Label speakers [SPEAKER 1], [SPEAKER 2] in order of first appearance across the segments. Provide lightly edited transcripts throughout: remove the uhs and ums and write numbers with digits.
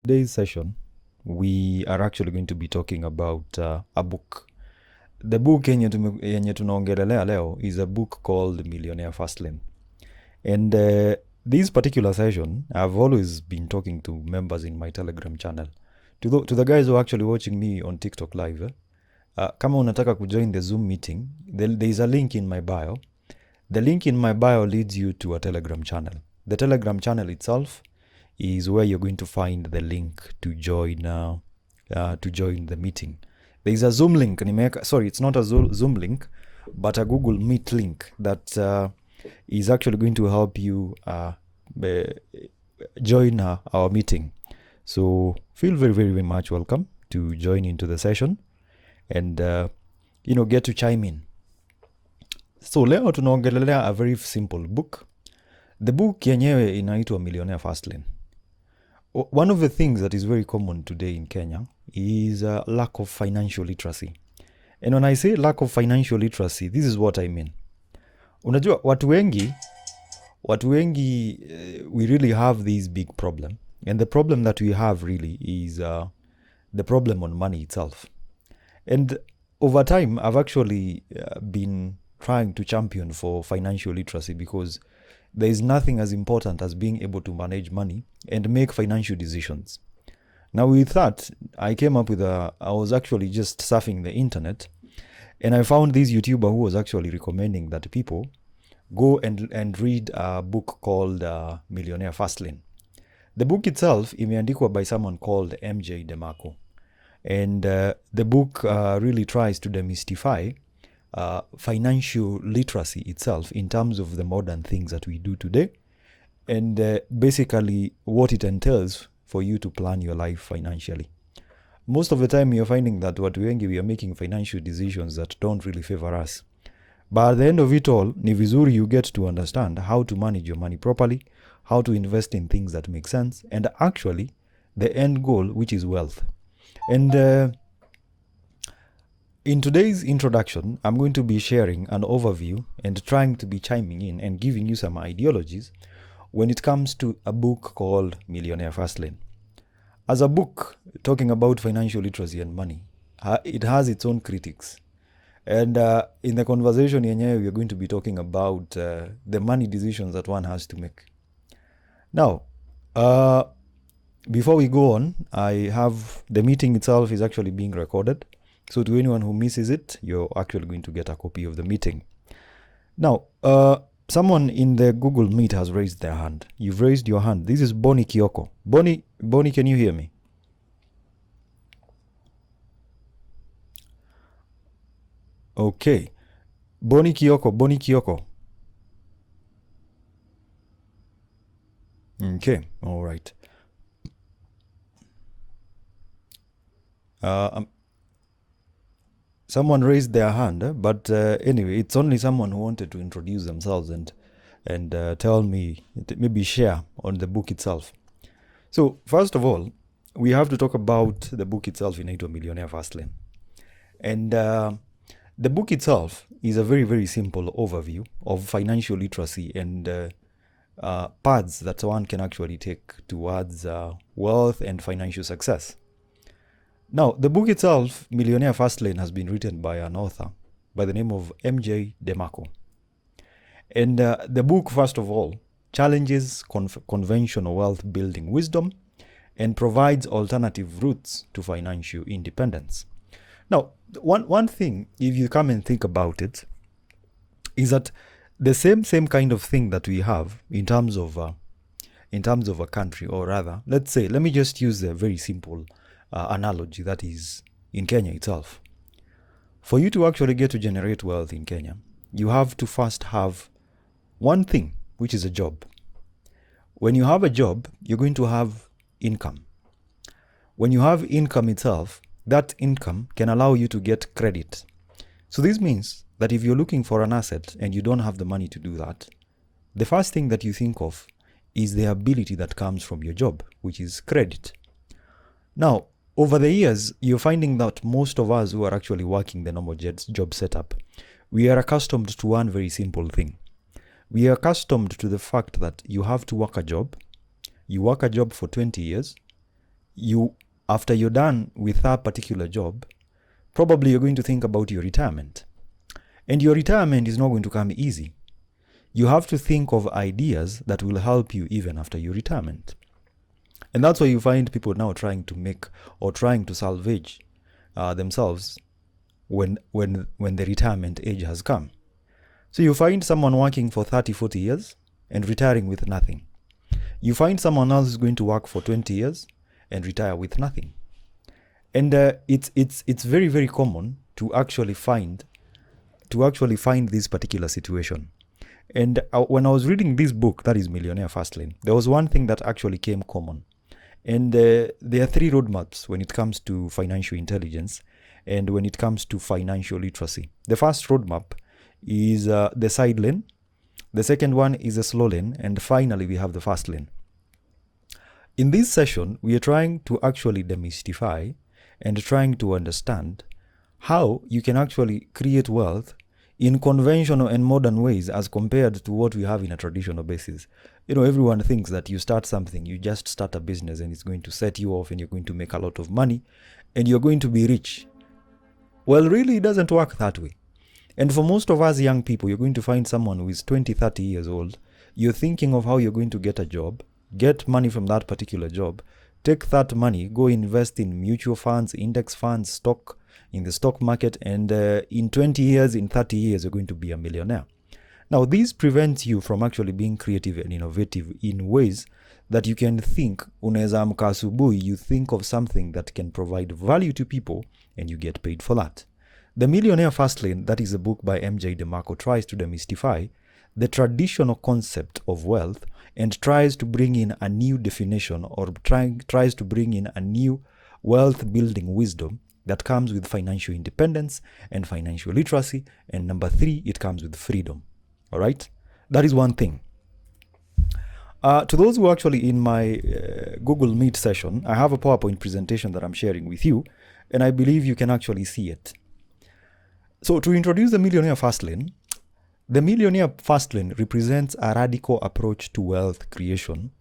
[SPEAKER 1] Today's session, we are actually going to be talking about a book. The book yenye tunaongelelea leo is a book called Millionaire Fastlane. And this particular session, I've always been talking to members in my Telegram channel. To the guys who are actually watching me on TikTok live, kama unataka kujoin the Zoom meeting, there is a link in my bio. The link in my bio leads you to a Telegram channel. The Telegram channel itself is where you're going to find the link to join the meeting. There is a Zoom link. Sorry, it's not a Zoom link, but a Google Meet link that is actually going to help you join our meeting. So feel very, very, very much welcome to join into the session and get to chime in. So leo tunaongelelea a very simple book. The book yenyewe inaitwa Millionaire Fastlane. One of the things that is very common today in Kenya is a lack of financial literacy. And when I say lack of financial literacy, this is what I mean. Unajua, watu wengi, we really have this big problem. And the problem that we have really is the problem on money itself. And over time, I've actually been trying to champion for financial literacy because there is nothing as important as being able to manage money and make financial decisions. Now with that, I came up with I was actually just surfing the internet and I found this YouTuber who was actually recommending that people go and read a book called Millionaire Fastlane. The book itself imeandikwa by someone called DeMarco. And the book really tries to demystify financial literacy itself in terms of the modern things that we do today and basically what it entails for you to plan your life financially. Most of the time you're finding that we are making financial decisions that don't really favor us. But at the end of it all, ni vizuri you get to understand how to manage your money properly, how to invest in things that make sense, and actually the end goal, which is wealth. And in today's introduction, I'm going to be sharing an overview and trying to be chiming in and giving you some ideologies when it comes to a book called Millionaire Fastlane. As a book talking about financial literacy and money, it has its own critics. And in the conversation yenyewe, we're going to be talking about the money decisions that one has to make. Now, before we go on, the meeting itself is actually being recorded. So to anyone who misses it, you're actually going to get a copy of the meeting. Now, someone in the Google Meet has raised their hand. You've raised your hand. This is Bonnie Kioko. Bonnie, can you hear me? Okay. Bonnie Kioko. Okay, all right. Someone raised their hand, but anyway, it's only someone who wanted to introduce themselves and tell me, maybe share on the book itself. So first of all, we have to talk about the book itself in Millionaire Fastlane. And the book itself is a very, very simple overview of financial literacy and paths that one can actually take towards wealth and financial success. Now, the book itself, Millionaire Fastlane, has been written by an author by the name of DeMarco. And the book, first of all, challenges conventional wealth building wisdom and provides alternative routes to financial independence. Now, one thing, if you come and think about it, is that the same kind of thing that we have in terms of a country, or rather, let me just use a very simple analogy that is in Kenya itself. For you to actually get to generate wealth in Kenya, you have to first have one thing, which is a job. When you have a job, you're going to have income. When you have income itself, that income can allow you to get credit. So this means that if you're looking for an asset and you don't have the money to do that, the first thing that you think of is the ability that comes from your job, which is credit. Now, over the years, you're finding that most of us who are actually working the normal job setup, we are accustomed to one very simple thing. We are accustomed to the fact that you have to work a job. You work a job for 20 years. after you're done with that particular job, probably you're going to think about your retirement. And your retirement is not going to come easy. You have to think of ideas that will help you even after your retirement. And that's why you find people now trying to make or trying to salvage themselves when the retirement age has come. So you find someone working for 30, 40 years and retiring with nothing. You find someone else who's going to work for 20 years and retire with nothing. And it's very, very common to actually find this particular situation. And when I was reading this book, that is Millionaire Fastlane, there was one thing that actually came common. And there are 3 roadmaps when it comes to financial intelligence and when it comes to financial literacy. The first roadmap is the side lane. The second one is a slow lane. And finally, we have the fast lane. In this session, we are trying to actually demystify and trying to understand how you can actually create wealth in conventional and modern ways as compared to what we have in a traditional basis. Everyone thinks that you start something, you just start a business and it's going to set you off and you're going to make a lot of money and you're going to be rich. Well, really, it doesn't work that way. And for most of us young people, you're going to find someone who is 20, 30 years old. You're thinking of how you're going to get a job, get money from that particular job, take that money, go invest in mutual funds, index funds, stock, in the stock market, and in 20 years, in 30 years, you're going to be a millionaire. Now, this prevents you from actually being creative and innovative in ways that you can think, unaweza amka asubuhi, you think of something that can provide value to people, and you get paid for that. The Millionaire Fastlane, that is a book by MJ DeMarco, tries to demystify the traditional concept of wealth and tries to bring in a new definition or tries to bring in a new wealth building wisdom that comes with financial independence and financial literacy. And number 3, it comes with freedom. All right? That is one thing. To those who are actually in my Google Meet session, I have a PowerPoint presentation that I'm sharing with you, and I believe you can actually see it. So to introduce the Millionaire Fastlane, the Millionaire Fastlane represents a radical approach to wealth creation,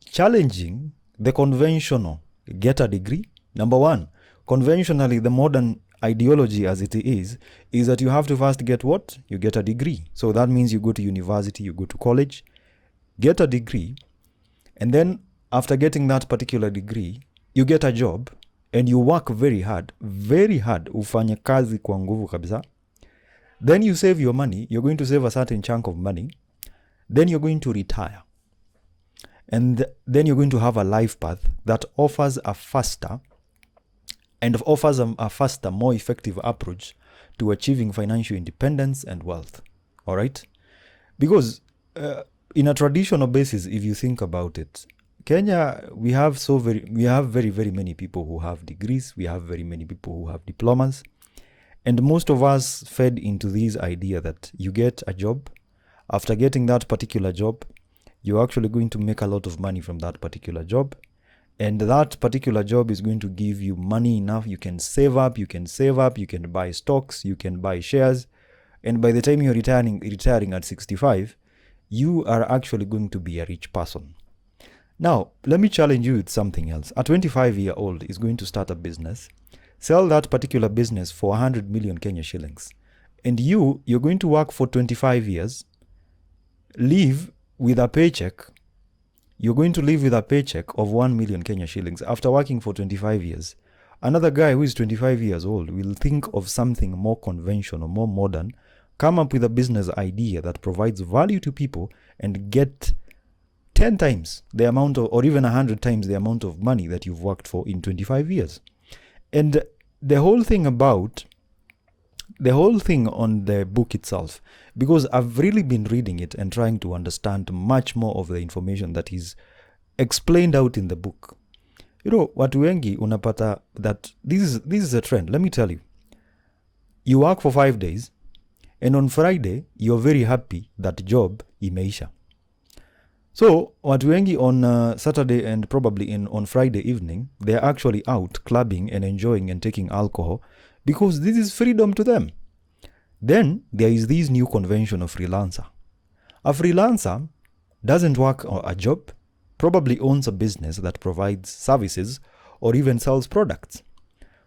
[SPEAKER 1] challenging the conventional get a degree. Number 1, conventionally, the modern ideology as it is that you have to first get what? You get a degree. So that means you go to university, you go to college, get a degree, and then after getting that particular degree, you get a job and you work very hard, ufanye kazi kwa nguvu kabisa. Then you save your money, you're going to save a certain chunk of money, then you're going to retire. And then you're going to have a life path that offers a faster, more effective approach to achieving financial independence and wealth. All right? Because in a traditional basis, if you think about it, Kenya, we have very, very many people who have degrees. We have very many people who have diplomas. And most of us fed into this idea that you get a job. After getting that particular job, you're actually going to make a lot of money from that particular job. And that particular job is going to give you money enough. You can save up, you can buy stocks, you can buy shares. And by the time you're retiring at 65, you are actually going to be a rich person. Now, let me challenge you with something else. A 25-year-old is going to start a business, sell that particular business for 100 million Kenya shillings. And you're going to work for 25 years, live with a paycheck. You're going to live with a paycheck of 1 million Kenya shillings after working for 25 years. Another guy who is 25 years old will think of something more conventional, more modern, come up with a business idea that provides value to people and get 10 times the amount of, or even 100 times the amount of money that you've worked for in 25 years. And the whole thing on the book itself, because I've really been reading it and trying to understand much more of the information that is explained out in the book. Watu wengi unapata that this is a trend. Let me tell you. You work for 5 days, and on Friday, you're very happy that job imeisha. So, watu wengi on Saturday and probably on Friday evening, they're actually out clubbing and enjoying and taking alcohol because this is freedom to them. Then, there is this new convention of freelancer. A freelancer doesn't work a job, probably owns a business that provides services or even sells products.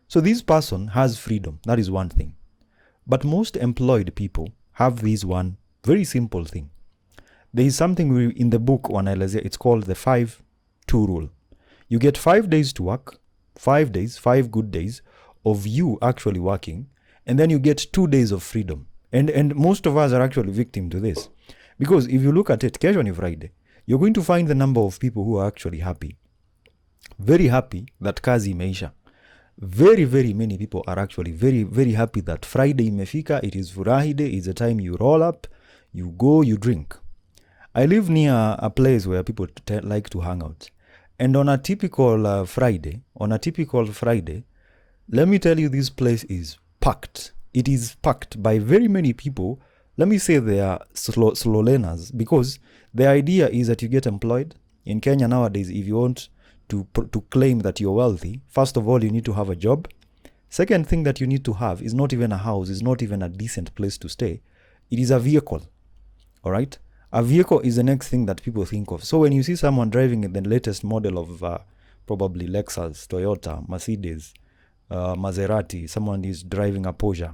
[SPEAKER 1] So this person has freedom. That is one thing. But most employed people have this one very simple thing. There is something in the book, it's called the 5-2 rule. You get 5 days to work, 5 days, 5 good days of you actually working, and then you get 2 days of freedom. And most of us are actually victim to this. Because if you look at it, kesho ni Friday, you're going to find the number of people who are actually happy. Very happy that kazi imeisha. Very, very many people are actually very, very happy that Friday imefika, it is furahi day, it's a time you roll up, you go, you drink. I live near a place where people like to hang out. And on a typical Friday, let me tell you, this place is packed. It is packed by very many people. Let me say they are slow learners, because the idea is that you get employed. In Kenya nowadays, if you want to claim that you're wealthy, first of all, you need to have a job. Second thing that you need to have is not even a house, is not even a decent place to stay. It is a vehicle. All right? A vehicle is the next thing that people think of. So when you see someone driving the latest model of probably Lexus, Toyota, Mercedes, Maserati, someone is driving a Porsche,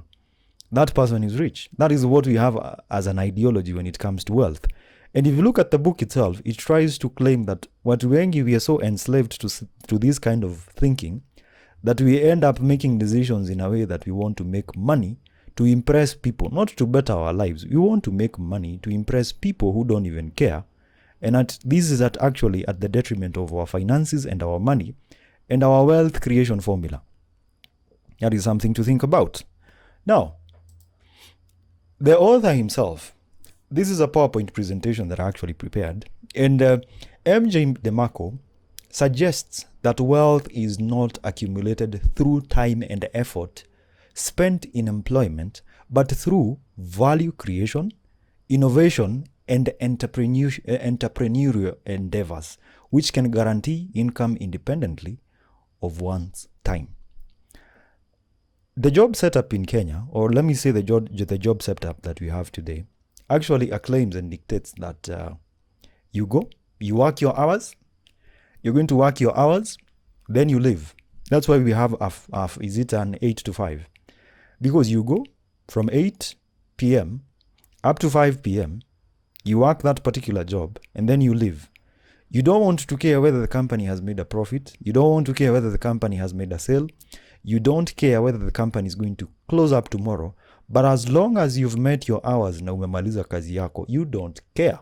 [SPEAKER 1] that person is rich. That is what we have as an ideology when it comes to wealth. And if you look at the book itself, it tries to claim that watu wengi, we are so enslaved to this kind of thinking that we end up making decisions in a way that we want to make money to impress people, not to better our lives. We want to make money to impress people who don't even care. And this is actually at the detriment of our finances and our money and our wealth creation formula. That is something to think about. Now, the author himself, this is a PowerPoint presentation that I actually prepared. And MJ DeMarco suggests that wealth is not accumulated through time and effort spent in employment, but through value creation, innovation, and entrepreneurial endeavors, which can guarantee income independently of one's time. The job setup in Kenya, or let me say the job setup that we have today, actually acclaims and dictates that you go, you work your hours, you're going to work your hours, then you leave. That's why we have is it an 8 to 5? Because you go from 8 p.m. up to 5 p.m., you work that particular job, and then you leave. You don't want to care whether the company has made a profit. You don't want to care whether the company has made a sale. You don't care whether the company is going to close up tomorrow. But as long as you've met your hours na umemaliza kazi yako, you don't care.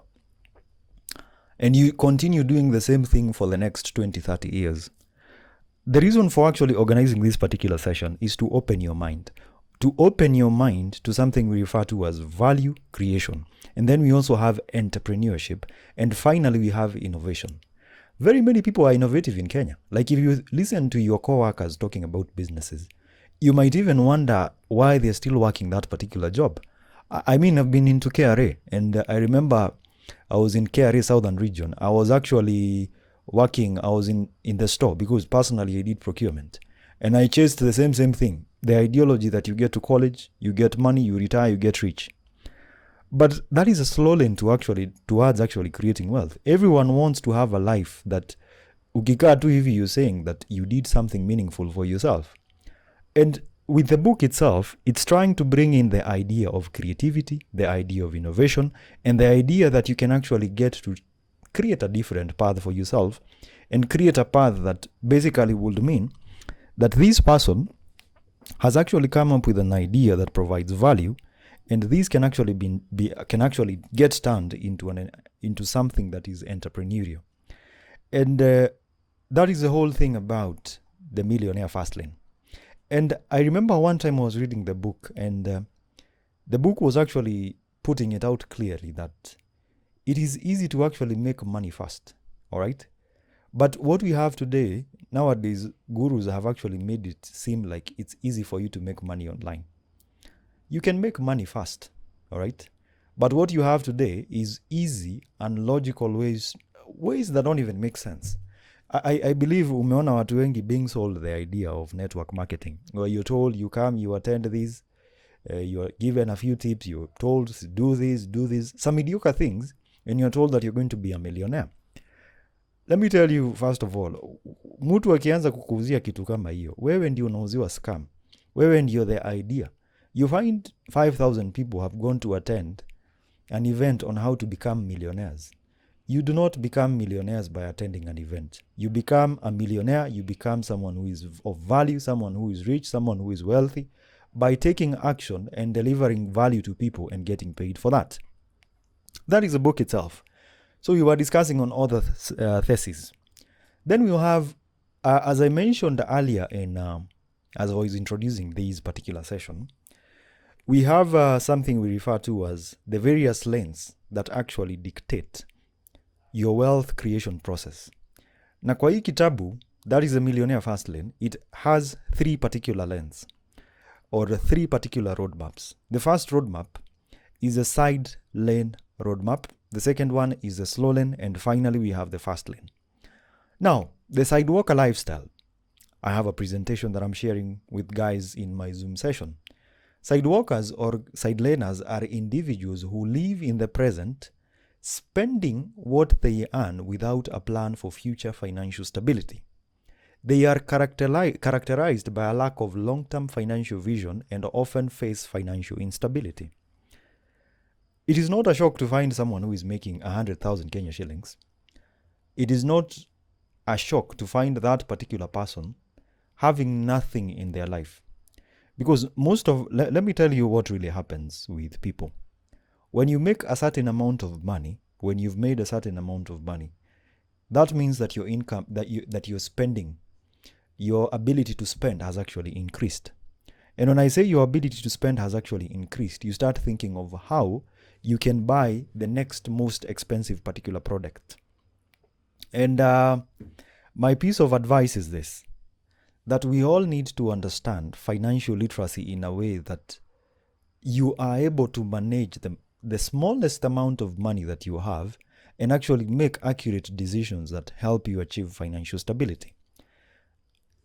[SPEAKER 1] And you continue doing the same thing for the next 20, 30 years. The reason for actually organizing this particular session is to open your mind. To open your mind to something we refer to as value creation. And then we also have entrepreneurship. And finally, we have innovation. Very many people are innovative in Kenya. Like if you listen to your co-workers talking about businesses, you might even wonder why they're still working that particular job. I mean, I've been into KRA, and I remember I was in KRA Southern Region. I was actually working, I was in the store because personally I did procurement. And I chased the same thing. The ideology that you get to college, you get money, you retire, you get rich. But that is a slow lane towards actually creating wealth. Everyone wants to have a life that ukikaa tu hivi, you're saying that you did something meaningful for yourself. And with the book itself, it's trying to bring in the idea of creativity, the idea of innovation, and the idea that you can actually get to create a different path for yourself and create a path that basically would mean that this person has actually come up with an idea that provides value, and this can actually get turned into something that is entrepreneurial. And that is the whole thing about the Millionaire Fastlane. And I remember one time I was reading the book, and the book was actually putting it out clearly that it is easy to actually make money fast, all right? But what we have today, nowadays, gurus have actually made it seem like it's easy for you to make money online. You can make money fast, all right? But what you have today is easy and logical ways that don't even make sense. I believe umeona watu wengi being sold the idea of network marketing, where you're told you come, you attend these, you're given a few tips, you're told do this, some mediocre things, and you're told that you're going to be a millionaire. let me tell you first of all, mtu akianza kukuuzia kitu kama hiyo, wewe ndio unauziwa scam. Wewe ndio the idea. You find 5,000 people have gone to attend an event on how to become millionaires. You do not become millionaires by attending an event. You become a millionaire, you become someone who is of value, someone who is rich, someone who is wealthy, by taking action and delivering value to people and getting paid for that. That is the book itself. So we were discussing on other theses. Then we'll have, as I mentioned earlier as I was introducing this particular session, we have something we refer to as the various lanes that actually dictate your wealth creation process. Na kwa hii kitabu, that is a Millionaire Fastlane, it has 3 particular lanes or 3 particular roadmaps. The first roadmap is a side lane roadmap. The second one is a slow lane. And finally, we have the fast lane. Now, the sidewalker lifestyle, I have a presentation that I'm sharing with guys in my Zoom session. Sidewalkers or side laners are individuals who live in the present, spending what they earn without a plan for future financial stability. They are characterized by a lack of long-term financial vision and often face financial instability. It is not a shock to find someone who is making 100,000 Kenya shillings. It is not a shock to find that particular person having nothing in their life. Because let me tell you what really happens with people. When you make a certain amount of money, when you've made a certain amount of money, that means that your income, that you're spending, your ability to spend has actually increased. And when I say your ability to spend has actually increased, you start thinking of how you can buy the next most expensive particular product. And my piece of advice is this, that we all need to understand financial literacy in a way that you are able to manage the smallest amount of money that you have and actually make accurate decisions that help you achieve financial stability.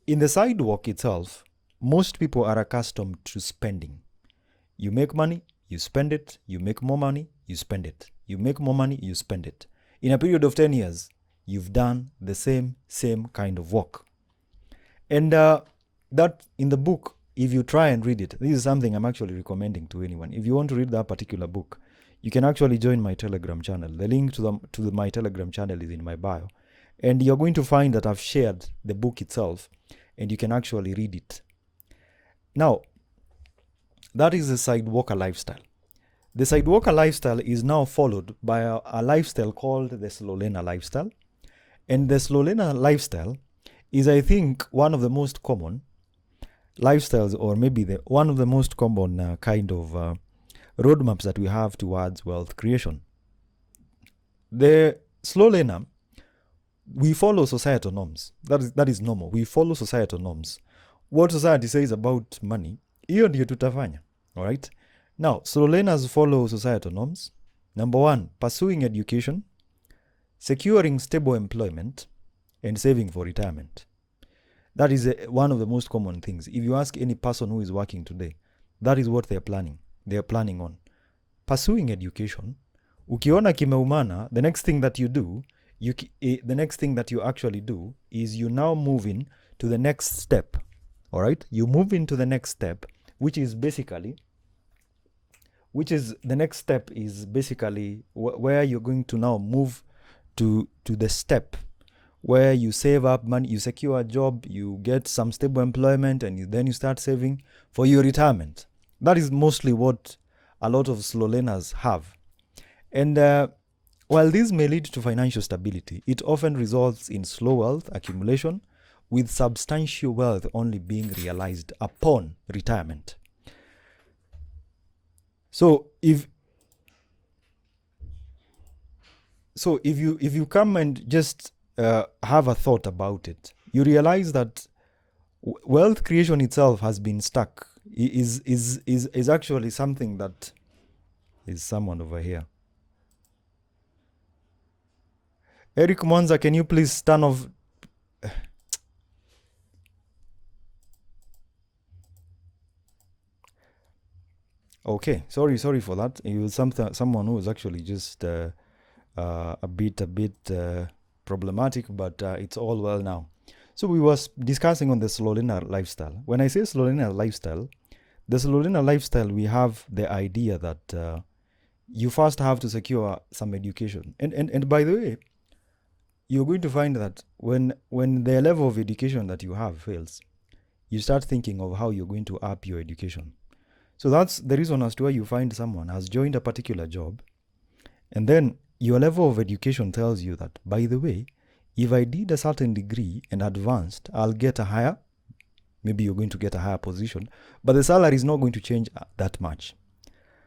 [SPEAKER 1] In the sidewalk itself, most people are accustomed to spending. You make money, you spend it, you make more money, you spend it. You make more money, you spend it. In a period of 10 years, you've done the same kind of work. And that in the book, if you try and read it, this is something I'm actually recommending to anyone. If you want to read that particular book, you can actually join my Telegram channel. The link to my Telegram channel is in my bio. And you're going to find that I've shared the book itself, and you can actually read it. Now, that is the sidewalker lifestyle. The sidewalker lifestyle is now followed by a lifestyle called the slow laner lifestyle. And the slow laner lifestyle is, I think, one of the most common lifestyles, or maybe one of the most common kind of roadmaps that we have towards wealth creation. The slow laner, we follow societal norms. That is normal. We follow societal norms. What society says about money, hiyo ndio tutafanya. All right? Now, slow laners follow societal norms. Number 1, pursuing education, securing stable employment, and saving for retirement. That is one of the most common things. If you ask any person who is working today, that is what they are planning. They are planning on pursuing education. Ukiona kimeumana, the next thing that you do, the next thing that you actually do is you now move in to the next step. All right? You move into the next step, which is the next step is basically where you're going to now move to the step where you save up money, you secure a job, you get some stable employment, and then you start saving for your retirement. That is mostly what a lot of slow laners have. And while this may lead to financial stability, it often results in slow wealth accumulation, with substantial wealth only being realized upon retirement. So if you come and just have a thought about it, you realize that wealth creation itself has been stuck. Is actually something that is someone over here. Eric Monza, can you please turn off? Okay, sorry for that. It was someone who was actually just a bit problematic, but it's all well now. So we was discussing on the slow learner lifestyle. When I say slow learner lifestyle, the slow learner lifestyle, we have the idea that you first have to secure some education. And by the way, you're going to find that when the level of education that you have fails, you start thinking of how you're going to up your education. So that's the reason as to why you find someone has joined a particular job, and then your level of education tells you that, by the way, if I did a certain degree and advanced, I'll get a higher, maybe you're going to get a higher position, but the salary is not going to change that much.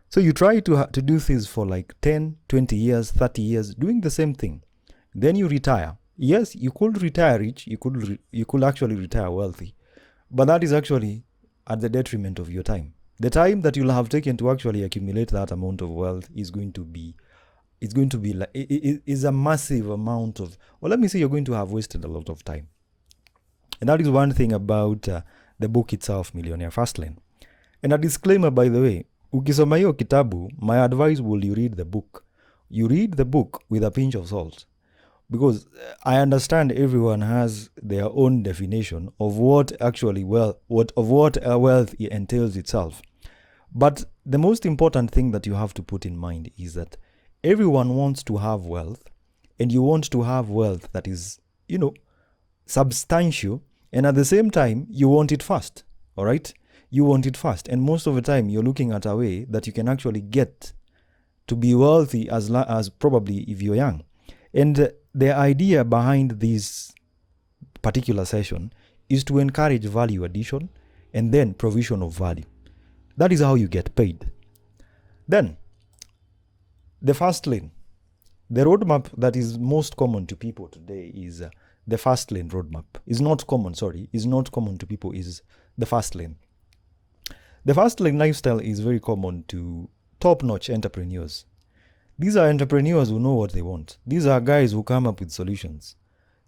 [SPEAKER 1] So you try to do things for like 10, 20 years, 30 years, doing the same thing. Then you retire. Yes, you could retire rich, you could actually retire wealthy, but that is actually at the detriment of your time. The time that you'll have taken to actually accumulate that amount of wealth is going to be like, it is a massive amount of, well, let me say you're going to have wasted a lot of time. And that is one thing about the book itself, Millionaire Fastlane. And a disclaimer, by the way, ukisoma hiyo kitabu, my advice will you read the book. You read the book with a pinch of salt. Because I understand everyone has their own definition of what actually wealth entails itself. But the most important thing that you have to put in mind is that everyone wants to have wealth, and you want to have wealth that is, substantial, and at the same time, you want it fast, all right? You want it fast, and most of the time, you're looking at a way that you can actually get to be wealthy as probably if you're young. And the idea behind this particular session is to encourage value addition and then provision of value. That is how you get paid. Then, the fast lane. The roadmap that is most common to people today is the fast lane roadmap. Is not common to people, is the fast lane. The fast lane lifestyle is very common to top-notch entrepreneurs. These are entrepreneurs who know what they want. These are guys who come up with solutions.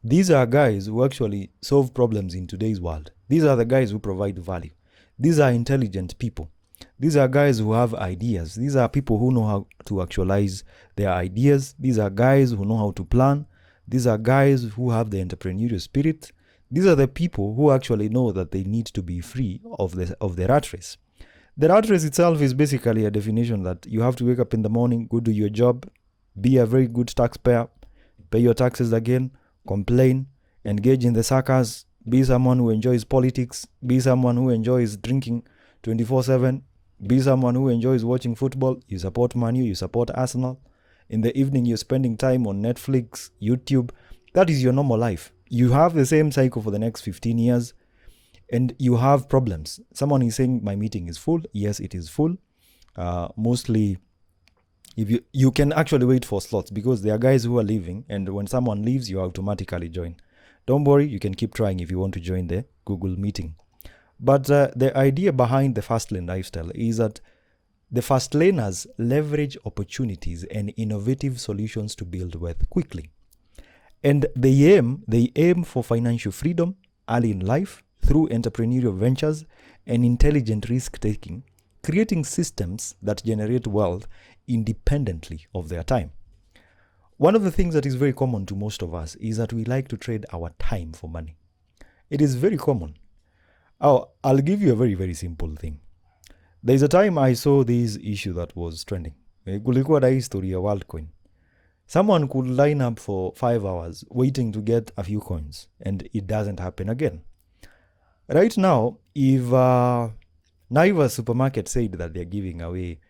[SPEAKER 1] These are guys who actually solve problems in today's world. These are the guys who provide value. These are intelligent people. These are guys who have ideas. These are people who know how to actualize their ideas. These are guys who know how to plan. These are guys who have the entrepreneurial spirit. These are the people who actually know that they need to be free of the rat race. The rat race itself is basically a definition that you have to wake up in the morning, go do your job, be a very good taxpayer, pay your taxes again, complain, engage in the circus, be someone who enjoys politics, be someone who enjoys drinking 24/7, be someone who enjoys watching football. You support Man U, you support Arsenal. In the evening, you're spending time on Netflix, YouTube. That is your normal life. You have the same cycle for the next 15 years. And you have problems. Someone is saying, my meeting is full. Yes, it is full. Mostly, if you can actually wait for slots, because there are guys who are leaving, and when someone leaves, you automatically join. Don't worry, you can keep trying if you want to join the Google meeting. But the idea behind the Fastlane lifestyle is that the Fastlaners leverage opportunities and innovative solutions to build wealth quickly. And they aim for financial freedom early in life, through entrepreneurial ventures and intelligent risk-taking, creating systems that generate wealth independently of their time. One of the things that is very common to most of us is that we like to trade our time for money. It is very common. I'll give you a very, very simple thing. There's a time I saw this issue that was trending. Kulikuwa na history ya WorldCoin. Someone could line up for 5 hours waiting to get a few coins, and it doesn't happen again. Right now, if Naivas supermarket said that they're giving away,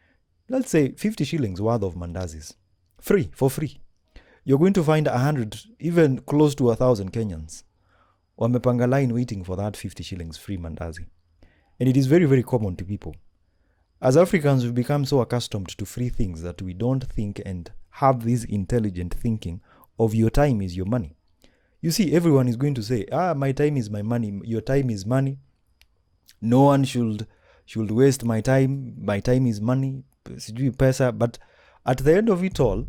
[SPEAKER 1] let's say 50 shillings worth of mandazis, for free, you're going to find 100, even close to 1,000 Kenyans wamepanga line waiting for that 50 shillings free mandazi. And it is very, very common to people. As Africans, we've become so accustomed to free things that we don't think and have this intelligent thinking of your time is your money. You see, everyone is going to say, my time is my money, your time is money. No one should waste my time is money, sijui pesa. But at the end of it all,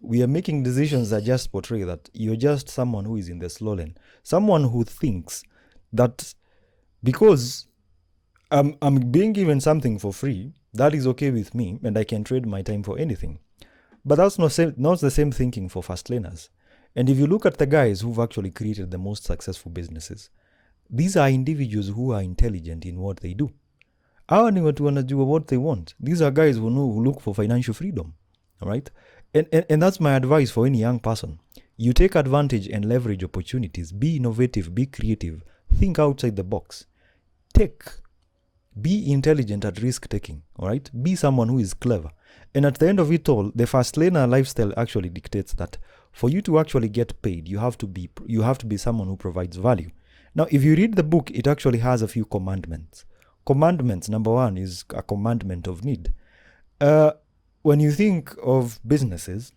[SPEAKER 1] we are making decisions that just portray that you're just someone who is in the slow lane. Someone who thinks that because I'm being given something for free, that is okay with me, and I can trade my time for anything. But that's not the same thinking for fastlaners. And if you look at the guys who've actually created the most successful businesses, these are individuals who are intelligent in what they do. Hawa ni watu wanajua what they want. These are guys who look for financial freedom. All right? And that's my advice for any young person. You take advantage and leverage opportunities. Be innovative, be creative, think outside the box. Be intelligent at risk taking. All right? Be someone who is clever. And at the end of it all, the Fastlane lifestyle actually dictates that for you to actually get paid, you have to be someone who provides value. Now, if you read the book, it actually has a few commandments. Commandments, number one, is a commandment of need. When you think of businesses,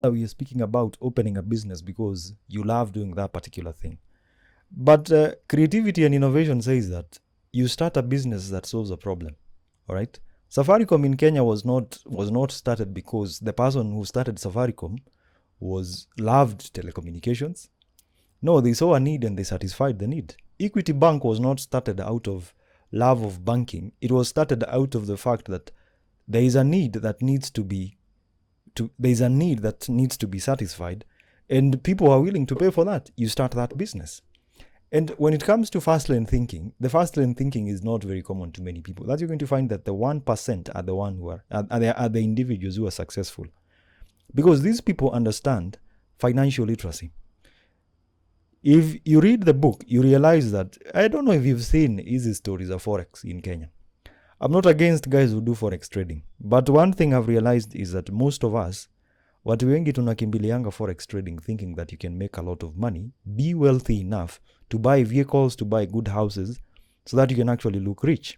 [SPEAKER 1] we are speaking about opening a business because you love doing that particular thing. But creativity and innovation says that you start a business that solves a problem. All right? Safaricom in Kenya was not started because the person who started Safaricom loved telecommunications. No, they saw a need and they satisfied the need. Equity Bank was not started out of love of banking. It was started out of the fact that there is a need that needs to be satisfied, and people are willing to pay for that. You start that business. And when it comes to fastlane thinking, the fastlane thinking is not very common to many people. That you're going to find that the 1% are the one who are the individuals who are successful, because these people understand financial literacy. If you read the book, you realize that, I don't know if you've seen easy stories of Forex in Kenya. I'm not against guys who do Forex trading. But one thing I've realized is that most of us, watu wengi tunakimbilianga Forex trading thinking that you can make a lot of money, be wealthy enough to buy vehicles, to buy good houses, so that you can actually look rich.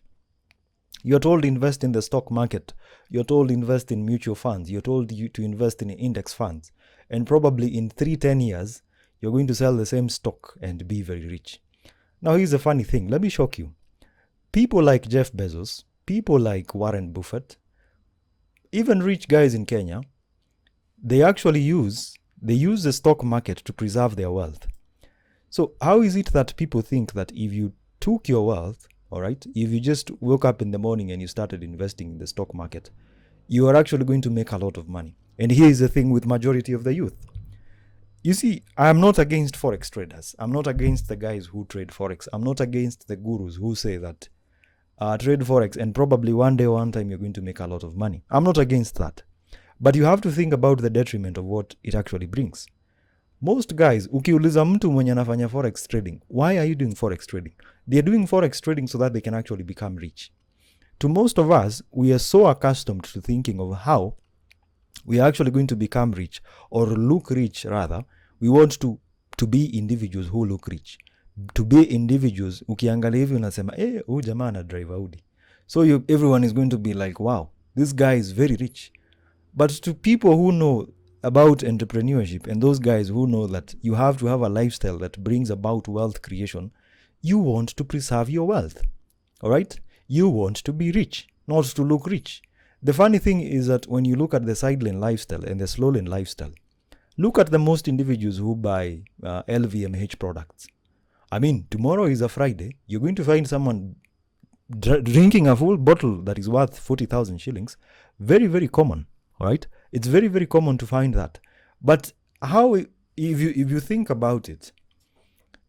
[SPEAKER 1] You're told to invest in the stock market. You're told to invest in mutual funds. You're told to invest in index funds. And probably in 3-10 years, you're going to sell the same stock and be very rich. Now, here's a funny thing. Let me shock you. People like Jeff Bezos, people like Warren Buffett, even rich guys in Kenya, they actually use the stock market to preserve their wealth. So how is it that people think that if you took your wealth, all right, if you just woke up in the morning and you started investing in the stock market, you are actually going to make a lot of money? And here is the thing with majority of the youth. You see, I am not against Forex traders. I'm not against the guys who trade Forex. I'm not against the gurus who say that trade Forex and probably one day or one time you're going to make a lot of money. I'm not against that. But you have to think about the detriment of what it actually brings. Most guys, ukiuliza mtu mwenye anafanya Forex trading, why are you doing Forex trading? They're doing Forex trading so that they can actually become rich. To most of us, we are so accustomed to thinking of how we are actually going to become rich or look rich rather. We want to be individuals who look rich. To be individuals, ukiangalia hivi unasema, huyu jamaa ana drive Audi. So everyone is going to be like, wow, this guy is very rich. But to people who know about entrepreneurship and those guys who know that you have to have a lifestyle that brings about wealth creation, you want to preserve your wealth. All right? You want to be rich, not to look rich. The funny thing is that when you look at the sideline lifestyle and the slow lane lifestyle, look at the most individuals who buy LVMH products. I mean, tomorrow is a Friday. You're going to find someone drinking a full bottle that is worth 40,000 shillings. Very, very common. All right? It's very, very common to find that. But how, if you think about it,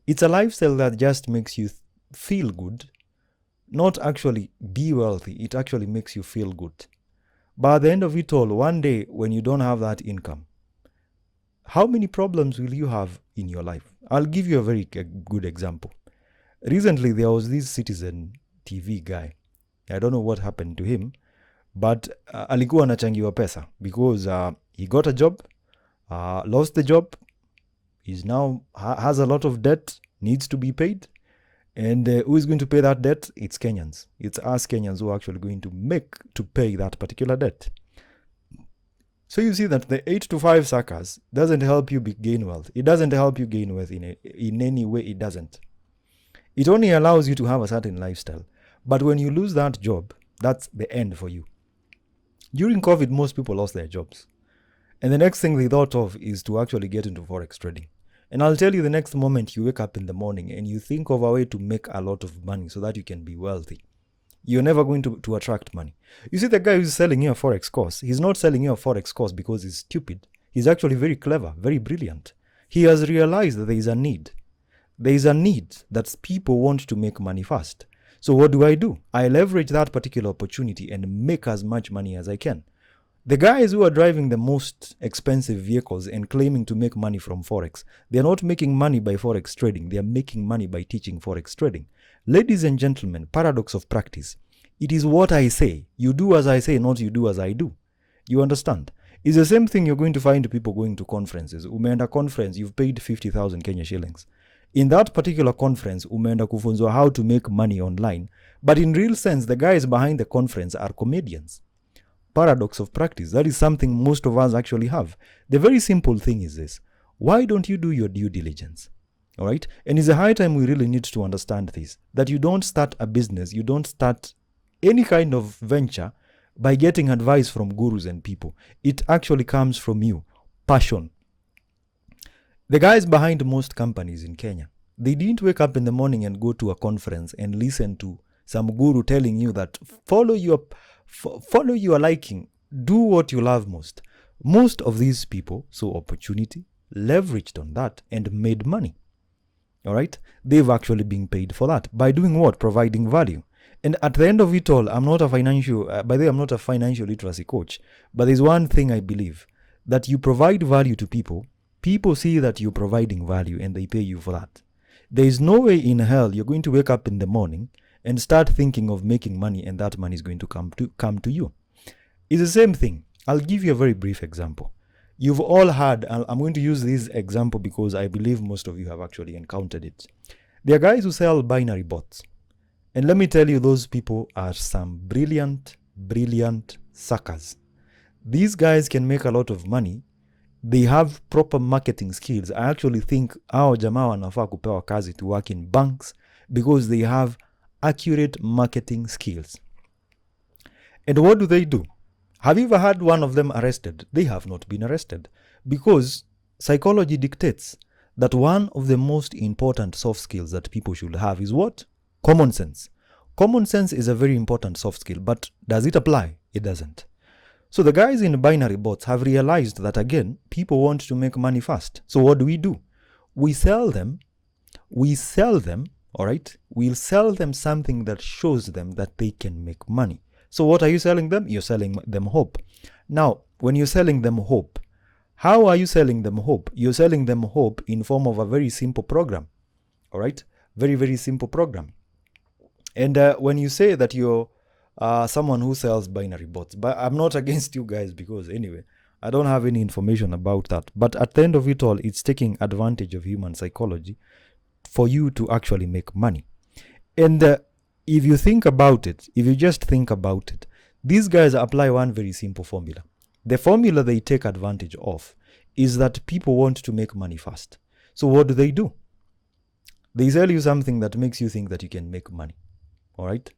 [SPEAKER 1] it's a lifestyle that just makes you feel good, not actually be wealthy. It actually makes you feel good. But at the end of it all, one day when you don't have that income, how many problems will you have in your life? I'll give you a very good example. Recently, there was this Citizen TV guy. I don't know what happened to him, but alikuwa anachangiwa pesa because he got a job, lost the job, he's now has a lot of debt, needs to be paid. And who is going to pay that debt? It's Kenyans. It's us Kenyans who are actually going to pay that particular debt. So you see that the 8 to 5 suckers doesn't help you gain wealth. It doesn't help you gain wealth in any way. It doesn't. It only allows you to have a certain lifestyle. But when you lose that job, that's the end for you. During COVID, most people lost their jobs. And the next thing they thought of is to actually get into Forex trading. And I'll tell you, the next moment you wake up in the morning and you think of a way to make a lot of money so that you can be wealthy, you're never going to attract money. You see, the guy who's selling you a Forex course, he's not selling you a Forex course because he's stupid. He's actually very clever, very brilliant. He has realized that there is a need. There is a need that people want to make money fast. So what do? I leverage that particular opportunity and make as much money as I can. The guys who are driving the most expensive vehicles and claiming to make money from Forex, they're not making money by Forex trading. They're making money by teaching Forex trading. Ladies and gentlemen, paradox of practice. It is what I say. You do as I say, not you do as I do. You understand? It's the same thing you're going to find people going to conferences. Umeenda conference, you've paid 50,000 Kenya shillings. In that particular conference, umeenda kufunzwa how to make money online. But in real sense, the guys behind the conference are comedians. Paradox of practice. That is something most of us actually have. The very simple thing is this. Why don't you do your due diligence? All right? And it's a high time we really need to understand this. That you don't start a business, you don't start any kind of venture by getting advice from gurus and people. It actually comes from you. Passion. The guys behind most companies in Kenya, they didn't wake up in the morning and go to a conference and listen to some guru telling you that follow your liking, do what you love most. Most of these people saw opportunity, leveraged on that, and made money. All right? They've actually been paid for that. By doing what? Providing value. And at the end of it all, I'm not a financial literacy coach, but there's one thing I believe, that you provide value to people, people see that you're providing value and they pay you for that. There is no way in hell you're going to wake up in the morning and start thinking of making money and that money is going to come to you. It's the same thing. I'll give you a very brief example. You've all heard, I'm going to use this example because I believe most of you have actually encountered it. There are guys who sell binary bots. And let me tell you, those people are some brilliant suckers. These guys can make a lot of money. They have proper marketing skills. I actually think our jamaa wanafaa kupewa kazi to work in banks because they have accurate marketing skills. And what do? Have you ever had one of them arrested? They have not been arrested because psychology dictates that one of the most important soft skills that people should have is what? Common sense. Common sense is a very important soft skill, but does it apply? It doesn't. So the guys in binary bots have realized that, again, people want to make money fast. So what do? We sell them, all right? We'll sell them something that shows them that they can make money. So what are you selling them? You're selling them hope. Now, when you're selling them hope, how are you selling them hope? You're selling them hope in form of a very simple program, all right? Very simple program. And when you say that you're someone who sells binary bots, but I'm not against you guys because anyway, I don't have any information about that. But at the end of it all, it's taking advantage of human psychology for you to actually make money. And if you think about it, if you just think about it, these guys apply one very simple formula. The formula they take advantage of is that people want to make money fast. So what do? They sell you something that makes you think that you can make money. All right?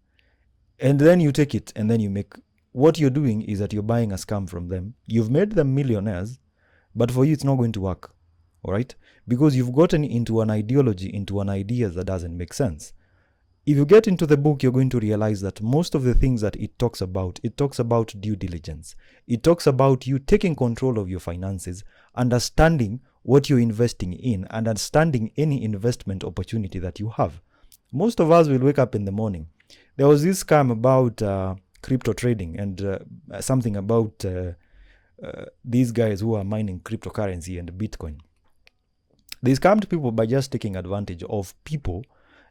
[SPEAKER 1] And then you take it and then you make... What you're doing is that you're buying a scam from them. You've made them millionaires, but for you it's not going to work. All right? Because you've gotten into an ideology, into an idea that doesn't make sense. If you get into the book, you're going to realize that most of the things that it talks about due diligence. It talks about you taking control of your finances, understanding what you're investing in, and understanding any investment opportunity that you have. Most of us will wake up in the morning. There was this scam about crypto trading and something about these guys who are mining cryptocurrency and Bitcoin. They scammed people by just taking advantage of people,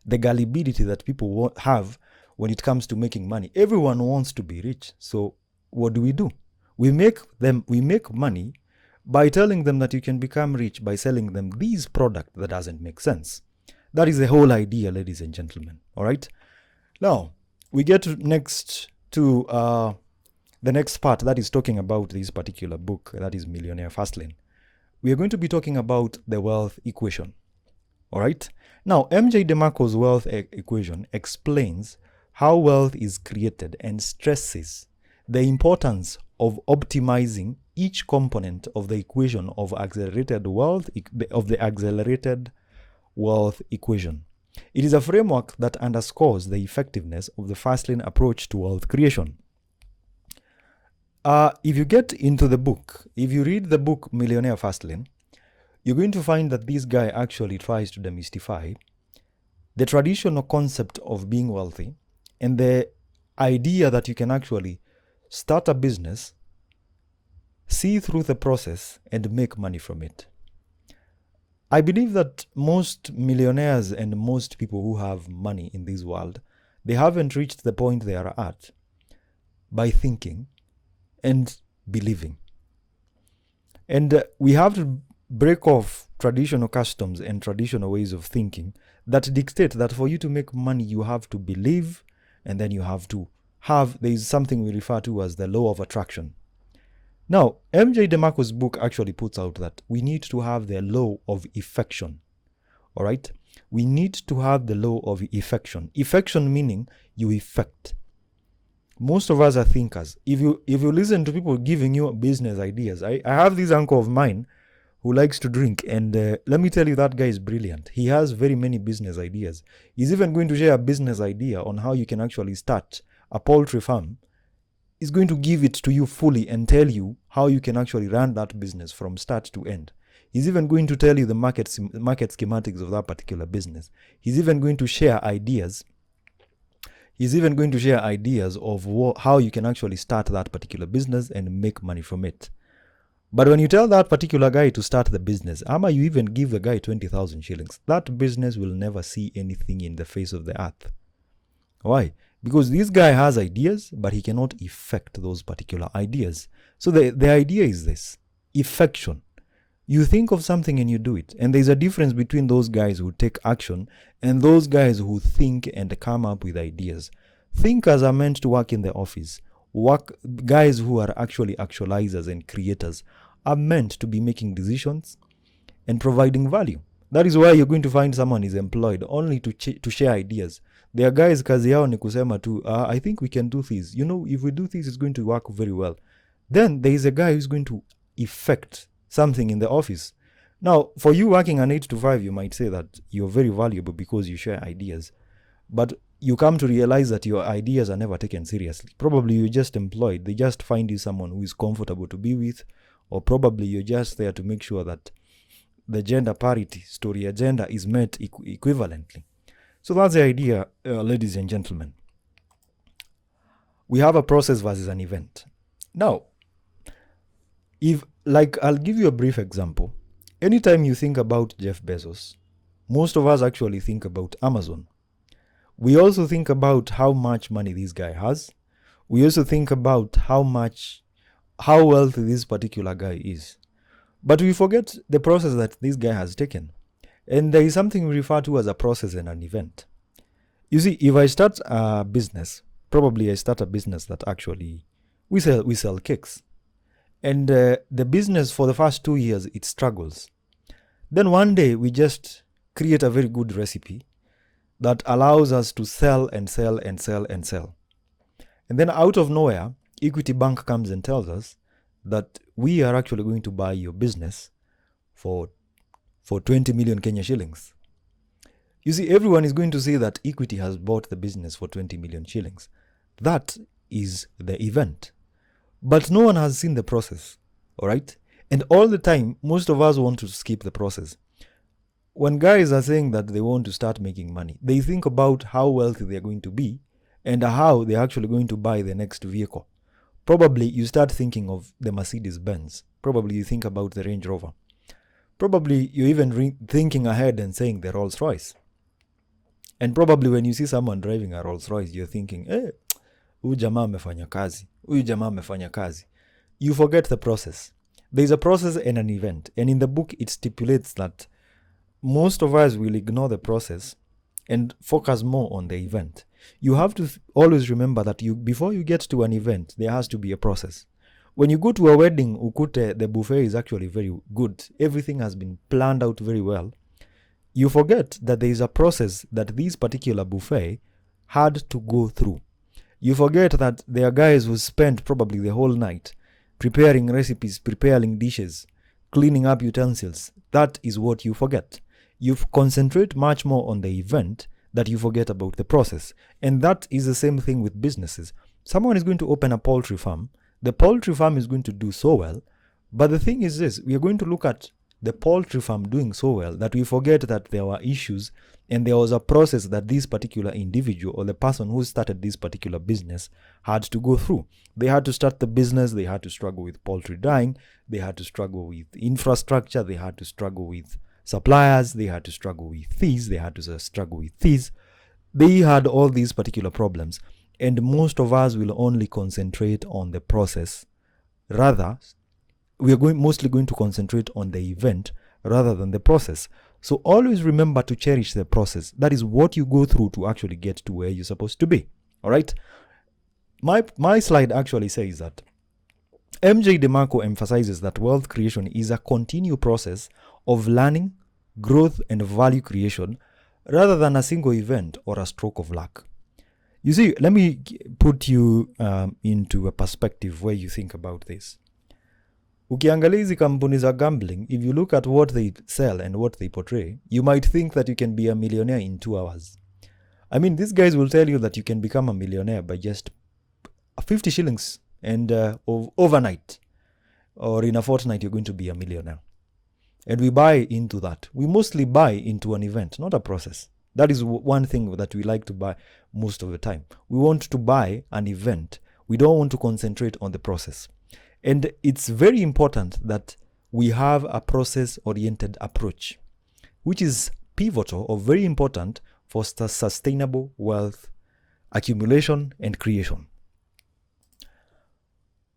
[SPEAKER 1] the gullibility that people have when it comes to making money. Everyone wants to be rich. So what do? We make money by telling them that you can become rich by selling them these products that doesn't make sense. That is the whole idea, ladies and gentlemen. All right? Now, we get next to the next part that is talking about this particular book, that is Millionaire Fastlane. We are going to be talking about the wealth equation. All right? Now, DeMarco's wealth equation explains how wealth is created and stresses the importance of optimizing each component of the equation of accelerated wealth, of the accelerated wealth equation. It is a framework that underscores the effectiveness of the Fastlane approach to wealth creation. If you get into the book, if you read the book Millionaire Fastlane, you're going to find that this guy actually tries to demystify the traditional concept of being wealthy and the idea that you can actually start a business, see through the process, and make money from it. I believe that most millionaires and most people who have money in this world, they haven't reached the point they are at by thinking and believing. And we have to break off traditional customs and traditional ways of thinking that dictate that for you to make money, you have to believe, and then you have to there is something we refer to as the law of attraction. Now, MJ DeMarco's book actually puts out that we need to have the law of effection. All right? We need to have the law of effection. Effection meaning you effect. Most of us are thinkers. If you listen to people giving you business ideas, I have this uncle of mine who likes to drink, and let me tell you, that guy is brilliant. He has very many business ideas. He's even going to share a business idea on how you can actually start a poultry farm. He's going to give it to you fully and tell you how you can actually run that business from start to end. He's even going to tell you the market schematics of that particular business. He's even going to share ideas. He's even going to share ideas of how you can actually start that particular business and make money from it. But when you tell that particular guy to start the business, you even give the guy 20,000 shillings, that business will never see anything in the face of the earth. Why? Because this guy has ideas, but he cannot effect those particular ideas. So the idea is this: effection. You think of something and you do it. And there's a difference between those guys who take action and those guys who think and come up with ideas. Thinkers are meant to work in the office. Guys who are actually actualizers and creators are meant to be making decisions and providing value. That is why you're going to find someone is employed only to share ideas. There are guys, kazi yao ni kusema tu, I think we can do this. If we do this, it's going to work very well. Then there is a guy who's going to effect something in the office. Now, for you working an 8 to 5, you might say that you're very valuable because you share ideas. But you come to realize that your ideas are never taken seriously. Probably you're just employed. They just find you someone who is comfortable to be with. Or probably you're just there to make sure that the gender parity story agenda is met equivalently. So that's the idea, ladies and gentlemen. We have a process versus an event. Now, I'll give you a brief example. Anytime you think about Jeff Bezos, most of us actually think about Amazon. We also think about how much money this guy has. We also think about how wealthy this particular guy is. But we forget the process that this guy has taken. And there is something we refer to as a process and an event. You see, if I start a business, probably I start a business that actually we sell cakes. And the business for the first 2 years, it struggles. Then one day we just create a very good recipe that allows us to sell and sell and sell and sell. And then out of nowhere, Equity Bank comes and tells us that we are actually going to buy your business for 20 million Kenya shillings. You see, everyone is going to say that Equity has bought the business for 20 million shillings. That is the event. But no one has seen the process, all right? And all the time, most of us want to skip the process. When guys are saying that they want to start making money, they think about how wealthy they're going to be and how they're actually going to buy the next vehicle. Probably you start thinking of the Mercedes-Benz. Probably you think about the Range Rover. Probably you're even thinking ahead and saying the Rolls-Royce. And probably when you see someone driving a Rolls-Royce, you're thinking, huyu jamaa amefanya kazi. Huyu jamaa amefanya kazi. You forget the process. There's a process and an event. And in the book, it stipulates that most of us will ignore the process and focus more on the event. You have to always remember that before you get to an event, there has to be a process. When you go to a wedding, ukute, the buffet is actually very good. Everything has been planned out very well. You forget that there is a process that this particular buffet had to go through. You forget that there are guys who spent probably the whole night preparing recipes, preparing dishes, cleaning up utensils. That is what you forget. You concentrate much more on the event that you forget about the process. And that is the same thing with businesses. Someone is going to open a poultry farm. The poultry farm is going to do so well. But the thing is this, we are going to look at the poultry farm doing so well that we forget that there were issues and there was a process that this particular individual or the person who started this particular business had to go through. They had to start the business, they had to struggle with poultry dyeing, they had to struggle with infrastructure, they had to struggle with suppliers, they had to struggle with these, they had to struggle with these. They had all these particular problems, and most of us will only concentrate on the process. Rather, we are mostly going to concentrate on the event rather than the process. So always remember to cherish the process. That is what you go through to actually get to where you're supposed to be. All right. My slide actually says that MJ DeMarco emphasizes that wealth creation is a continued process of learning, growth, and value creation rather than a single event or a stroke of luck. You see, let me put you into a perspective where you think about this. Ukiangalia hizi kampuni za gambling, if you look at what they sell and what they portray, you might think that you can be a millionaire in 2 hours. I mean, these guys will tell you that you can become a millionaire by just 50 shillings and overnight or in a fortnight you're going to be a millionaire. And we buy into that. We mostly buy into an event, not a process. That is one thing that we like to buy most of the time. We want to buy an event. We don't want to concentrate on the process. And it's very important that we have a process-oriented approach, which is pivotal or very important for sustainable wealth accumulation and creation.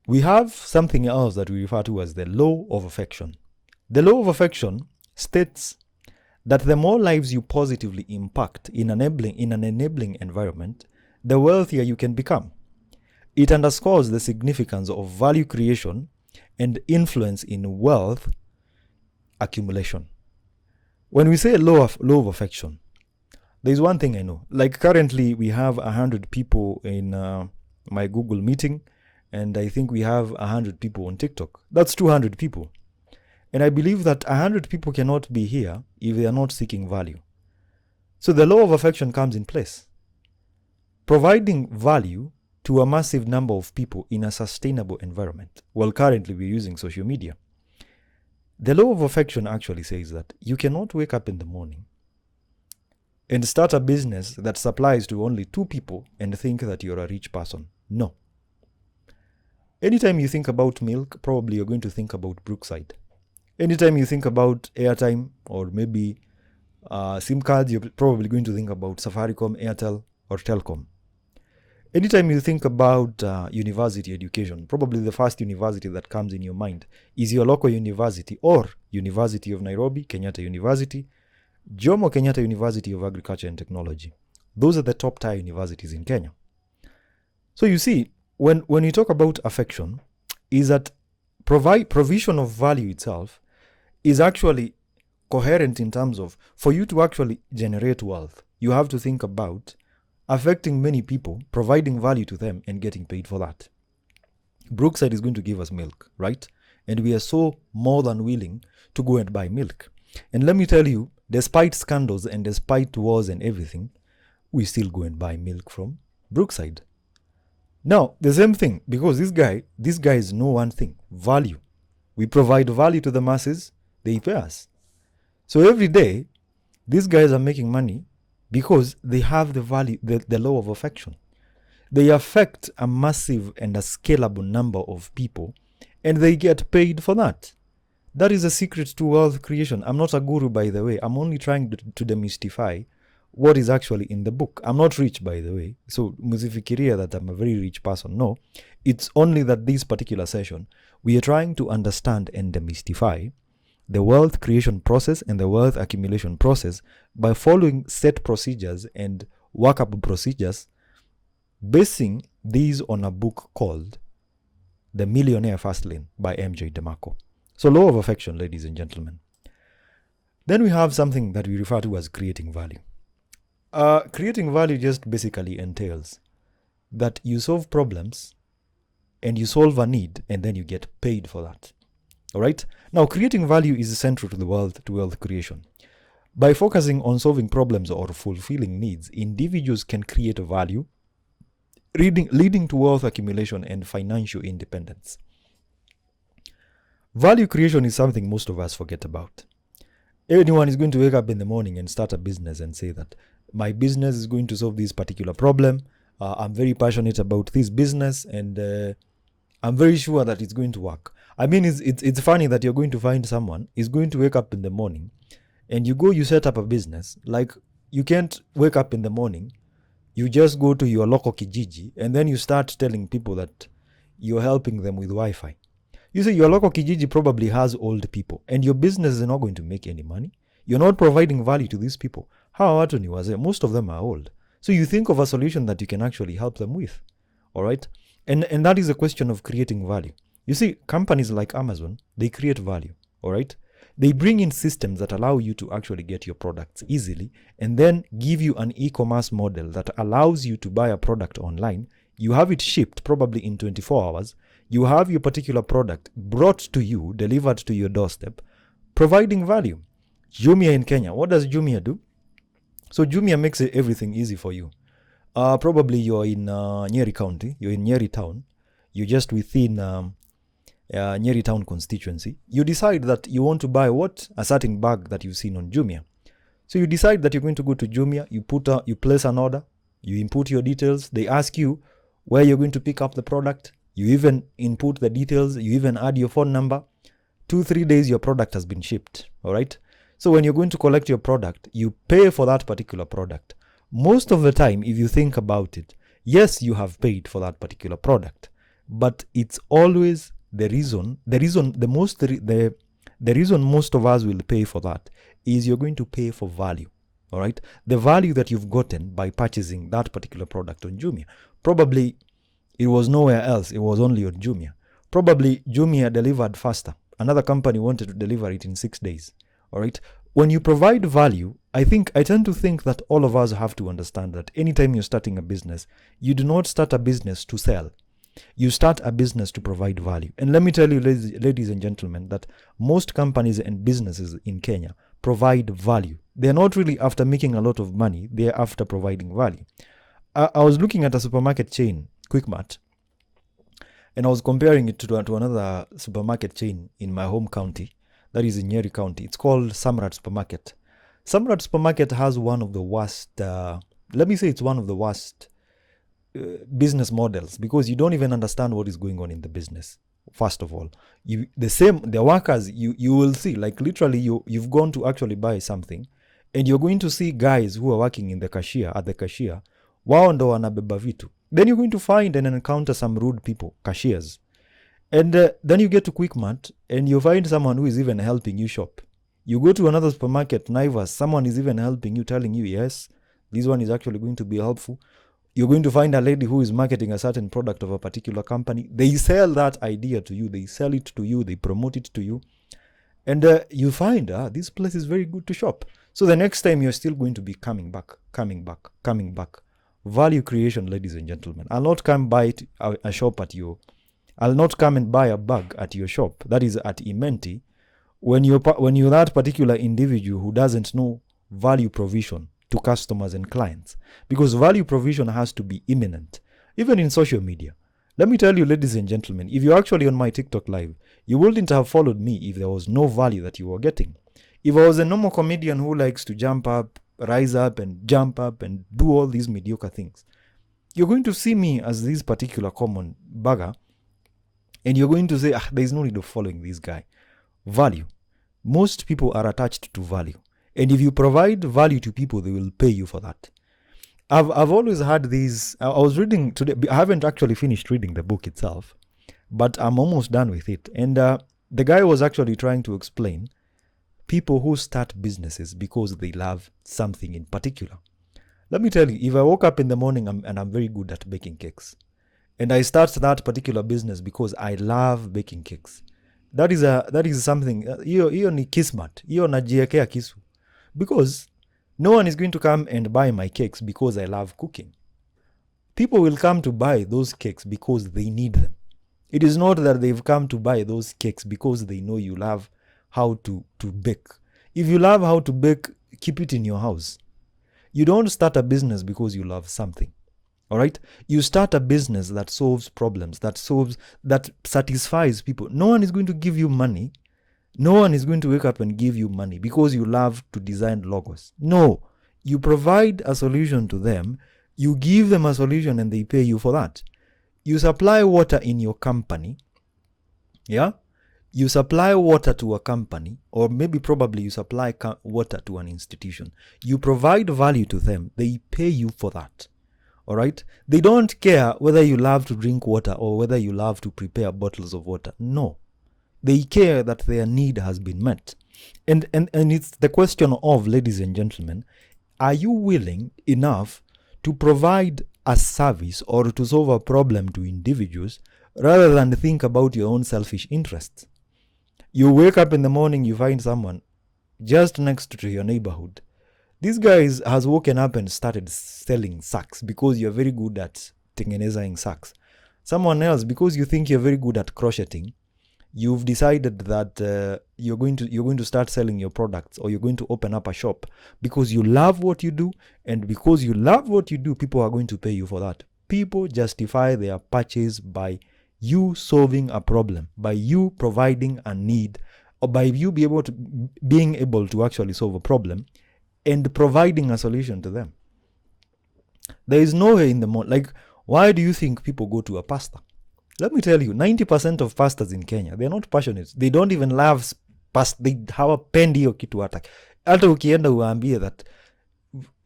[SPEAKER 1] We have something else that we refer to as the law of affection. The law of affection states that the more lives you positively impact in an enabling environment, the wealthier you can become. It underscores the significance of value creation and influence in wealth accumulation. When we say law of affection, there's one thing I know. Like currently we have 100 people in my Google meeting, and I think we have 100 people on TikTok. That's 200 people. And I believe that 100 people cannot be here if they are not seeking value. So the law of affection comes in place. Providing value to a massive number of people in a sustainable environment. Well, currently we're using social media. The law of affection actually says that you cannot wake up in the morning and start a business that supplies to only 2 people and think that you're a rich person. No. Anytime you think about milk, probably you're going to think about Brookside. Anytime you think about airtime or maybe SIM cards, you're probably going to think about Safaricom, Airtel, or Telcom. Anytime you think about university education, probably the first university that comes in your mind is your local university or University of Nairobi, Kenyatta University, Jomo Kenyatta University of Agriculture and Technology. Those are the top tier universities in Kenya. So you see, when you talk about affection, is that provision of value itself is actually coherent in terms of, for you to actually generate wealth, you have to think about affecting many people, providing value to them, and getting paid for that. Brookside is going to give us milk, right? And we are so more than willing to go and buy milk. And let me tell you, despite scandals and despite wars and everything, we still go and buy milk from Brookside. Now, the same thing, because these guys know one thing, value. We provide value to the masses, they pay us. So every day, these guys are making money because they have the value, the law of affection. They affect a massive and a scalable number of people, and they get paid for that. That is a secret to wealth creation. I'm not a guru, by the way. I'm only trying to demystify what is actually in the book. I'm not rich, by the way. So, musifikiria that I'm a very rich person. No, it's only that this particular session, we are trying to understand and demystify the wealth creation process and the wealth accumulation process by following set procedures and workable procedures, basing these on a book called The Millionaire Fastlane by MJ DeMarco. So law of affection, ladies and gentlemen. Then we have something that we refer to as creating value. Creating value just basically entails that you solve problems and you solve a need and then you get paid for that. All right. Now, creating value is central to wealth creation. By focusing on solving problems or fulfilling needs, individuals can create value, leading to wealth accumulation and financial independence. Value creation is something most of us forget about. Anyone is going to wake up in the morning and start a business and say that my business is going to solve this particular problem. I'm very passionate about this business, and I'm very sure that it's going to work. I mean, it's funny that you're going to find someone is going to wake up in the morning and you set up a business. Like, you can't wake up in the morning, you just go to your local kijiji and then you start telling people that you're helping them with Wi-Fi. You see, your local kijiji probably has old people and your business is not going to make any money. You're not providing value to these people. How watu ni wazee? Most of them are old. So you think of a solution that you can actually help them with. All right? And that is a question of creating value. You see, companies like Amazon, they create value. All right? They bring in systems that allow you to actually get your products easily and then give you an e-commerce model that allows you to buy a product online. You have it shipped probably in 24 hours. You have your particular product brought to you, delivered to your doorstep, providing value. Jumia in Kenya, what does Jumia do? So Jumia makes everything easy for you. Probably you're in Nyeri County, you're in Nyeri Town, you're just within Nyeri Town constituency. You decide that you want to buy a certain bag that you've seen on Jumia. So you decide that you're going to go to Jumia, you place an order, you input your details, they ask you where you're going to pick up the product. You even input the details, you even add your phone number. 2-3 days, your product has been shipped, all right? So when you're going to collect your product, you pay for that particular product. Most of the time, if you think about it, yes, you have paid for that particular product, but it's always the reason most of us will pay for that is you're going to pay for value, all right? The value that you've gotten by purchasing that particular product on Jumia. Probably it was nowhere else. It was only on Jumia. Probably Jumia delivered faster. Another company wanted to deliver it in 6 days. All right. When you provide value, I tend to think that all of us have to understand that anytime you're starting a business, you do not start a business to sell. You start a business to provide value. And let me tell you, ladies and gentlemen, that most companies and businesses in Kenya provide value. They're not really after making a lot of money. They're after providing value. I was looking at a supermarket chain, Quickmart, and I was comparing it to another supermarket chain in my home county, that is in Nyeri County. It's called Samrat Supermarket. Samrat Supermarket has one of the worst, it's one of the worst business models, because you don't even understand what is going on in the business. First of all, the workers, you will see, like literally you've gone to actually buy something and you're going to see guys who are working at the cashier, wao ndo wanabeba vitu. Then you're going to find and encounter some rude people, cashiers. And then you get to Quickmart and you find someone who is even helping you shop. You go to another supermarket, Naivas, someone is even helping you, telling you, yes, this one is actually going to be helpful. You're going to find a lady who is marketing a certain product of a particular company. They sell that idea to you. They sell it to you. They promote it to you. And you find, this place is very good to shop. So the next time you're still going to be coming back. Value creation, ladies and gentlemen. I'll not come buy a shop at you. I'll not come and buy a bag at your shop. That is at Imenti. When you're that particular individual who doesn't know value provision to customers and clients, because value provision has to be imminent, even in social media. Let me tell you, ladies and gentlemen, if you're actually on my TikTok live, you wouldn't have followed me if there was no value that you were getting. If I was a normal comedian who likes to jump up, rise up and jump up and do all these mediocre things, you're going to see me as this particular common bagger, and you're going to say, there's no need of following this guy. Value. Most people are attached to value. And if you provide value to people, they will pay you for that. I've always had these. I was reading today. I haven't actually finished reading the book itself, but I'm almost done with it. And the guy was actually trying to explain people who start businesses because they love something in particular. Let me tell you, if I woke up in the morning and I'm very good at baking cakes, and I start that particular business because I love baking cakes, that is something. Hiyo ni kismat. Hiyo najiekea kisu. Because no one is going to come and buy my cakes because I love cooking. People will come to buy those cakes because they need them. It is not that they've come to buy those cakes because they know you love how to bake. If you love how to bake keep it in your house. You don't start a business because you love something. All right? You start a business that solves problems, that satisfies people. No one is going to give you money. No one is going to wake up and give you money because you love to design logos. No. You provide a solution to them. You give them a solution and they pay you for that. You supply water in your company. Yeah? You supply water to a company, or maybe probably you supply water to an institution. You provide value to them. They pay you for that. All right? They don't care whether you love to drink water or whether you love to prepare bottles of water. No. They care that their need has been met. And it's the question of, ladies and gentlemen, are you willing enough to provide a service or to solve a problem to individuals rather than think about your own selfish interests? You wake up in the morning, you find someone just next to your neighborhood. This guy has woken up and started selling sacks because you're very good at tengenezing sacks. Someone else, because you think you're very good at crocheting, you've decided that you're going to start selling your products, or you're going to open up a shop because you love what you do, and because you love what you do, people are going to pay you for that. People justify their purchase by you solving a problem, by you providing a need, or by you being able to actually solve a problem and providing a solution to them. There is no way in the morning. Like, why do you think people go to a pastor? Let me tell you, 90% of pastors in Kenya, they're not passionate. They don't even love they hawapendi hiyo kitu hata ukienda uambie that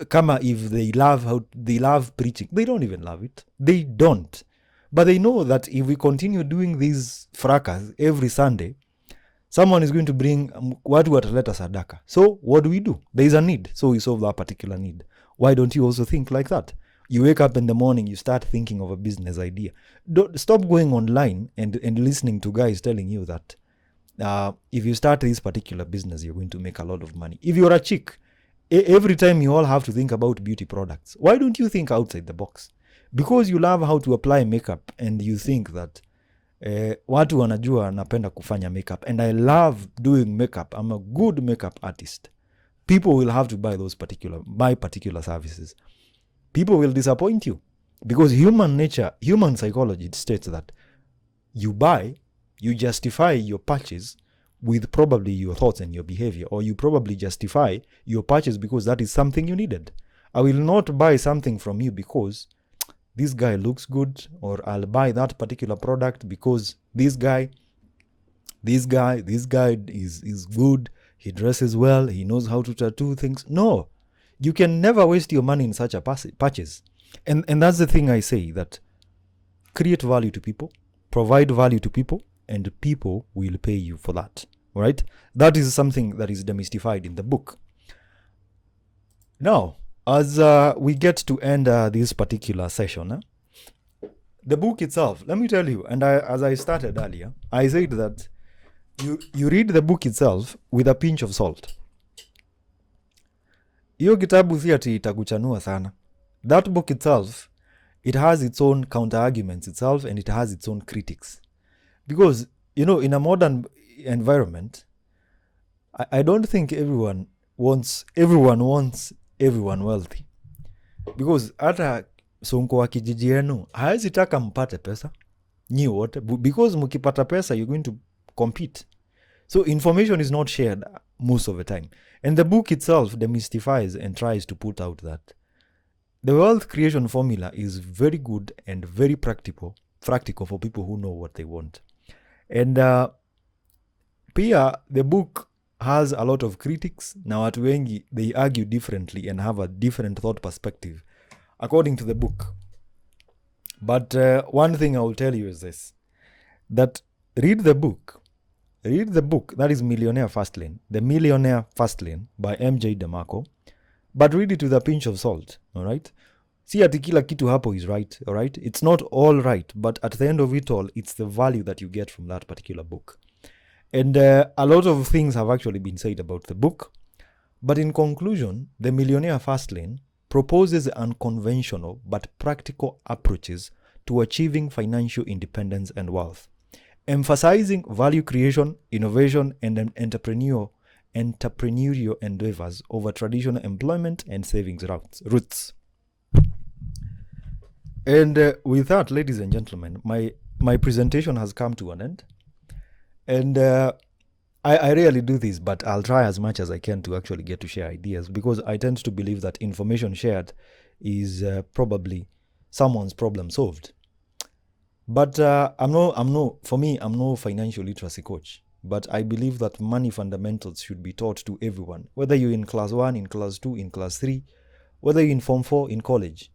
[SPEAKER 1] kama if they love preaching, they don't even love it. They don't. But they know that if we continue doing these fracas every Sunday, someone is going to bring watu wataleta sadaka. So what do? There is a need, so we solve that particular need. Why don't you also think like that? You wake up in the morning, you start thinking of a business idea. Stop going online and listening to guys telling you that if you start this particular business, you're going to make a lot of money. If you're a chick, every time you all have to think about beauty products. Why don't you think outside the box? Because you love how to apply makeup and you think that watu wanajua napenda kufanya makeup and I love doing makeup. I'm a good makeup artist. People will have to buy particular services. People will disappoint you because human psychology states that you justify your purchase with probably your thoughts and your behavior, or you probably justify your purchase because that is something you needed. I will not buy something from you because this guy looks good, or I'll buy that particular product because this guy is good, he dresses well, he knows how to tattoo things. No, you can never waste your money in such a purchase. And that's the thing I say, that create value to people, provide value to people, and people will pay you for that. All right? That is something that is demystified in the book. Now, as we get to end this particular session, the book itself, let me tell you, and as I started earlier, I said that you read the book itself with a pinch of salt. Hiyo kitabu si ati itakuchanua sana. That book itself, it has its own counter-arguments itself, and it has its own critics. Because, in a modern environment, I don't think everyone wants everyone wealthy. Because hata sonko wa kijiji yenu haezi taka mpate pesa nyi wote, because mkipata pesa you're going to compete. So information is not shared most of the time. And the book itself demystifies and tries to put out that the wealth creation formula is very good and very practical for people who know what they want. And pia the book has a lot of critics. Na watu wengi, they argue differently and have a different thought perspective according to the book. But one thing I will tell you is this, that read the book, that is Millionaire Fastlane, The Millionaire Fastlane by MJ DeMarco, but read it with a pinch of salt, all right? Si ati kila kitu hapo is right, all right? It's not all right, but at the end of it all, it's the value that you get from that particular book. And a lot of things have actually been said about the book. But in conclusion, The Millionaire Fastlane proposes unconventional but practical approaches to achieving financial independence and wealth, emphasizing value creation, innovation, and entrepreneurial entrepreneurial endeavors over traditional employment and savings routes. And with that, ladies and gentlemen, my presentation has come to an end. And I rarely do this, but I'll try as much as I can to actually get to share ideas, because I tend to believe that information shared is probably someone's problem solved. But I'm no financial literacy coach, but I believe that money fundamentals should be taught to everyone, whether you're in class 1, in class 2, in class 3, whether you're in form 4, in college,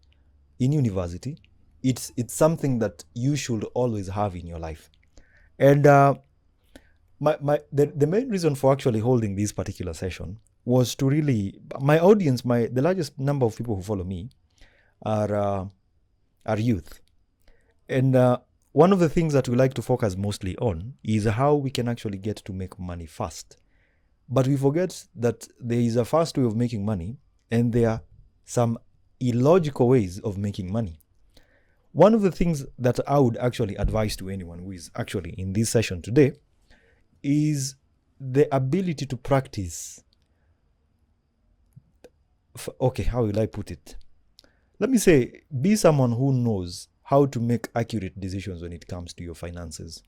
[SPEAKER 1] in university. It's something that you should always have in your life. And the main reason for actually holding this particular session was to really, my audience, the largest number of people who follow me are youth. And one of the things that we like to focus mostly on is how we can actually get to make money fast. But we forget that there is a fast way of making money, and there are some illogical ways of making money. One of the things that I would actually advise to anyone who is actually in this session today is the ability to practice. Okay, how will I put it? Let me say, be someone who knows how to make accurate decisions when it comes to your finances.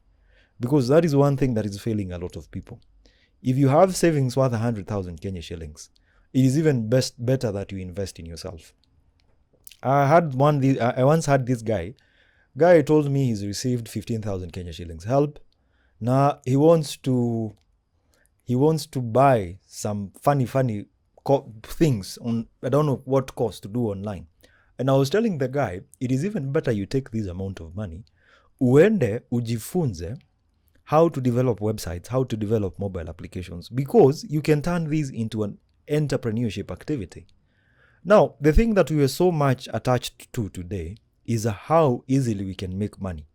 [SPEAKER 1] Because that is one thing that is failing a lot of people. If you have savings worth 100,000 Kenya shillings, it is even better that you invest in yourself. I once had this guy told me he's received 15,000 Kenya shillings help. Now he wants to buy some funny things on, I don't know what course to do online. And I was telling the guy, it is even better you take this amount of money, uende ujifunze how to develop websites, how to develop mobile applications, because you can turn these into an entrepreneurship activity. Now, the thing that we are so much attached to today is how easily we can make money,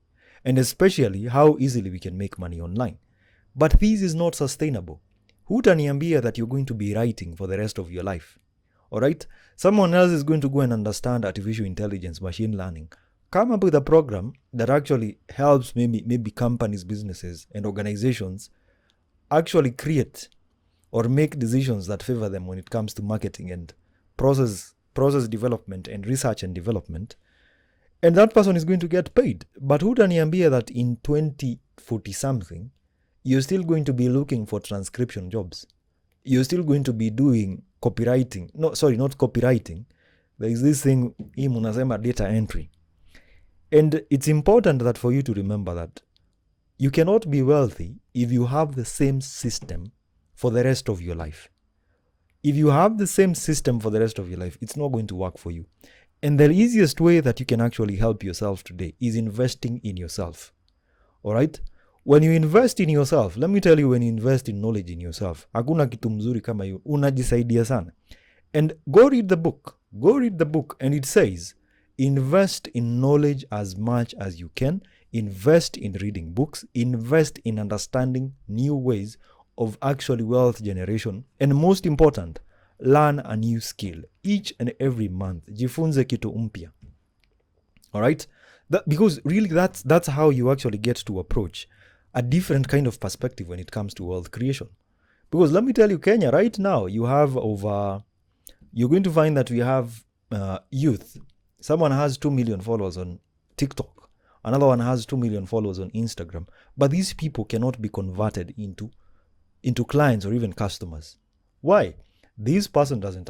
[SPEAKER 1] and especially how easily we can make money online. But this is not sustainable. Hutaniambia that you're going to be writing for the rest of your life. All right? Someone else is going to go and understand artificial intelligence, machine learning. Come up with a program that actually helps maybe companies, businesses, and organizations actually create or make decisions that favor them when it comes to marketing and process development and research and development. And that person is going to get paid. But hutaniambia that in 2040 something, you're still going to be looking for transcription jobs. You're still going to be doing copywriting. No, sorry, not copywriting. There is this thing, munasema data entry. And it's important that for you to remember that you cannot be wealthy if you have the same system for the rest of your life. If you have the same system for the rest of your life, it's not going to work for you. And the easiest way that you can actually help yourself today is investing in yourself. All right? When you invest in yourself, let me tell you, when you invest in knowledge in yourself, hakuna kitu mzuri kama hiyo, unajisaidia sana. And go read the book. Go read the book, and it says, invest in knowledge as much as you can. Invest in reading books. Invest in understanding new ways of actually wealth generation. And most important, learn a new skill each and every month. Jifunze kitu mpya. All right? Because really that's how you actually get to approach a different kind of perspective when it comes to wealth creation. Because let me tell you, Kenya, right now, you're going to find that we have youth. Someone has 2 million followers on TikTok. Another one has 2 million followers on Instagram. But these people cannot be converted into clients or even customers. Why? This person doesn't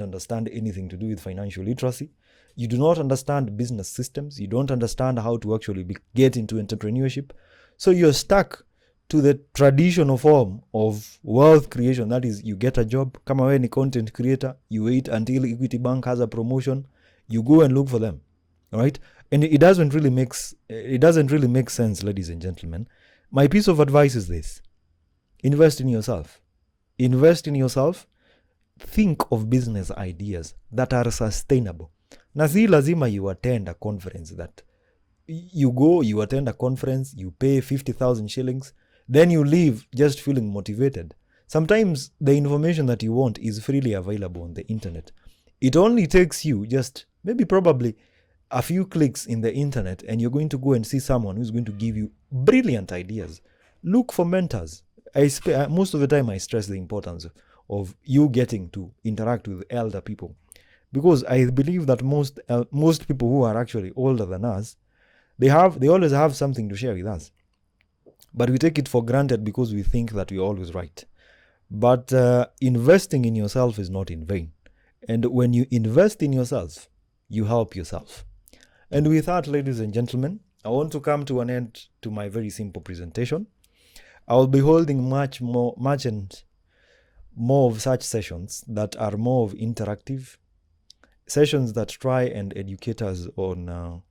[SPEAKER 1] understand anything to do with financial literacy. You do not understand business systems. You don't understand how to actually get into entrepreneurship. So you're stuck to the traditional form of wealth creation. That is, you get a job. Kama wewe ni content creator, you wait until Equity Bank has a promotion. You go and look for them. All right? And it doesn't really make sense, ladies and gentlemen. My piece of advice is this. Invest in yourself. Invest in yourself. Think of business ideas that are sustainable. Na si lazima you attend a conference that you attend a conference, you pay 50,000 shillings, then you leave just feeling motivated. Sometimes the information that you want is freely available on the internet. It only takes you just probably a few clicks in the internet, and you're going to go and see someone who's going to give you brilliant ideas. Look for mentors. most of the time I stress the importance of you getting to interact with elder people, because I believe that most people who are actually older than us, they always have something to share with us, but we take it for granted because we think that we're always right. But investing in yourself is not in vain, and when you invest in yourself, you help yourself. And with that, ladies and gentlemen, I want to come to an end to my very simple presentation. I will be holding much and more of such sessions that are more of interactive sessions that try and educate us on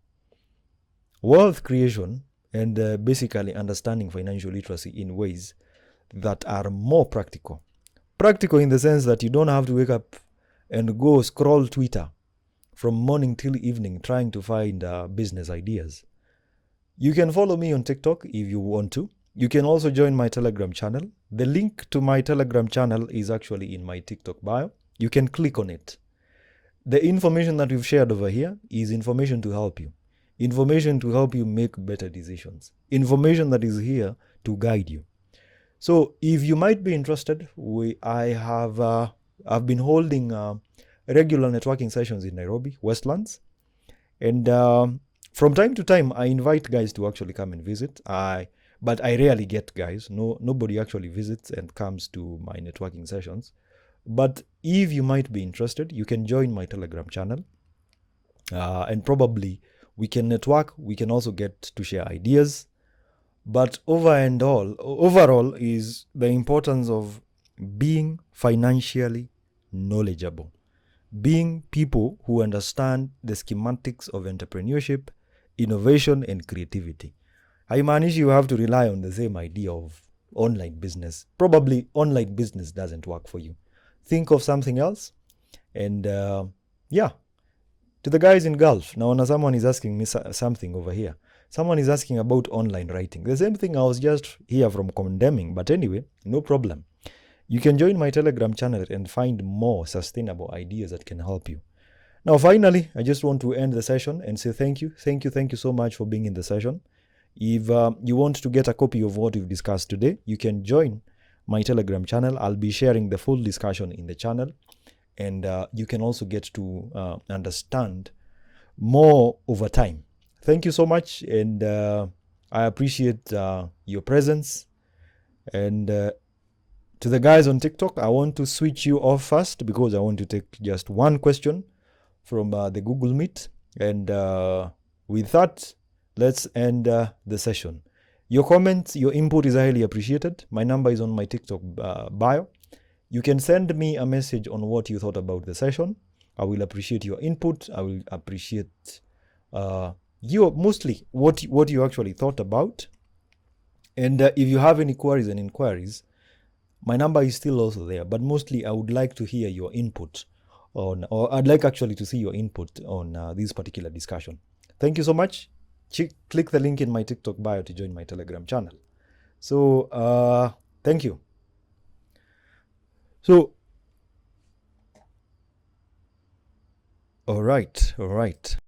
[SPEAKER 1] wealth creation and basically understanding financial literacy in ways that are more practical. Practical in the sense that you don't have to wake up and go scroll Twitter from morning till evening trying to find business ideas. You can follow me on TikTok if you want to. You can also join my Telegram channel. The link to my Telegram channel is actually in my TikTok bio. You can click on it. The information that we've shared over here is information to help you. Information to help you make better decisions. Information that is here to guide you. So if you might be interested, I've been holding regular networking sessions in Nairobi, Westlands. And from time to time, I invite guys to actually come and visit. But I rarely get guys. Nobody actually visits and comes to my networking sessions. But if you might be interested, you can join my Telegram channel. And probably we can network. We can also get to share ideas. But overall is the importance of being financially knowledgeable. Being people who understand the schematics of entrepreneurship, innovation, and creativity. Haimaanishi you have to rely on the same idea of online business. Probably online business doesn't work for you. Think of something else. And yeah, to the guys in Gulf, now someone is asking me something over here. Someone is asking about online writing. The same thing I was just here from condemning. But anyway, no problem. You can join my Telegram channel and find more sustainable ideas that can help you. Now, finally, I just want to end the session and say thank you. Thank you so much for being in the session. If you want to get a copy of what we've discussed today, you can join my Telegram channel. I'll be sharing the full discussion in the channel. And you can also get to understand more over time. Thank you so much. And I appreciate your presence. And to the guys on TikTok, I want to switch you off first because I want to take just one question from the Google Meet. And with that, let's end the session. Your comments, your input is highly appreciated. My number is on my TikTok bio. You can send me a message on what you thought about the session. I will appreciate your input. I will appreciate mostly what you actually thought about. And if you have any queries and inquiries, my number is still also there. But mostly I would like to hear your input or I'd like actually to see your input on this particular discussion. Thank you so much. Click the link in my TikTok bio to join my Telegram channel. So thank you. So, all right.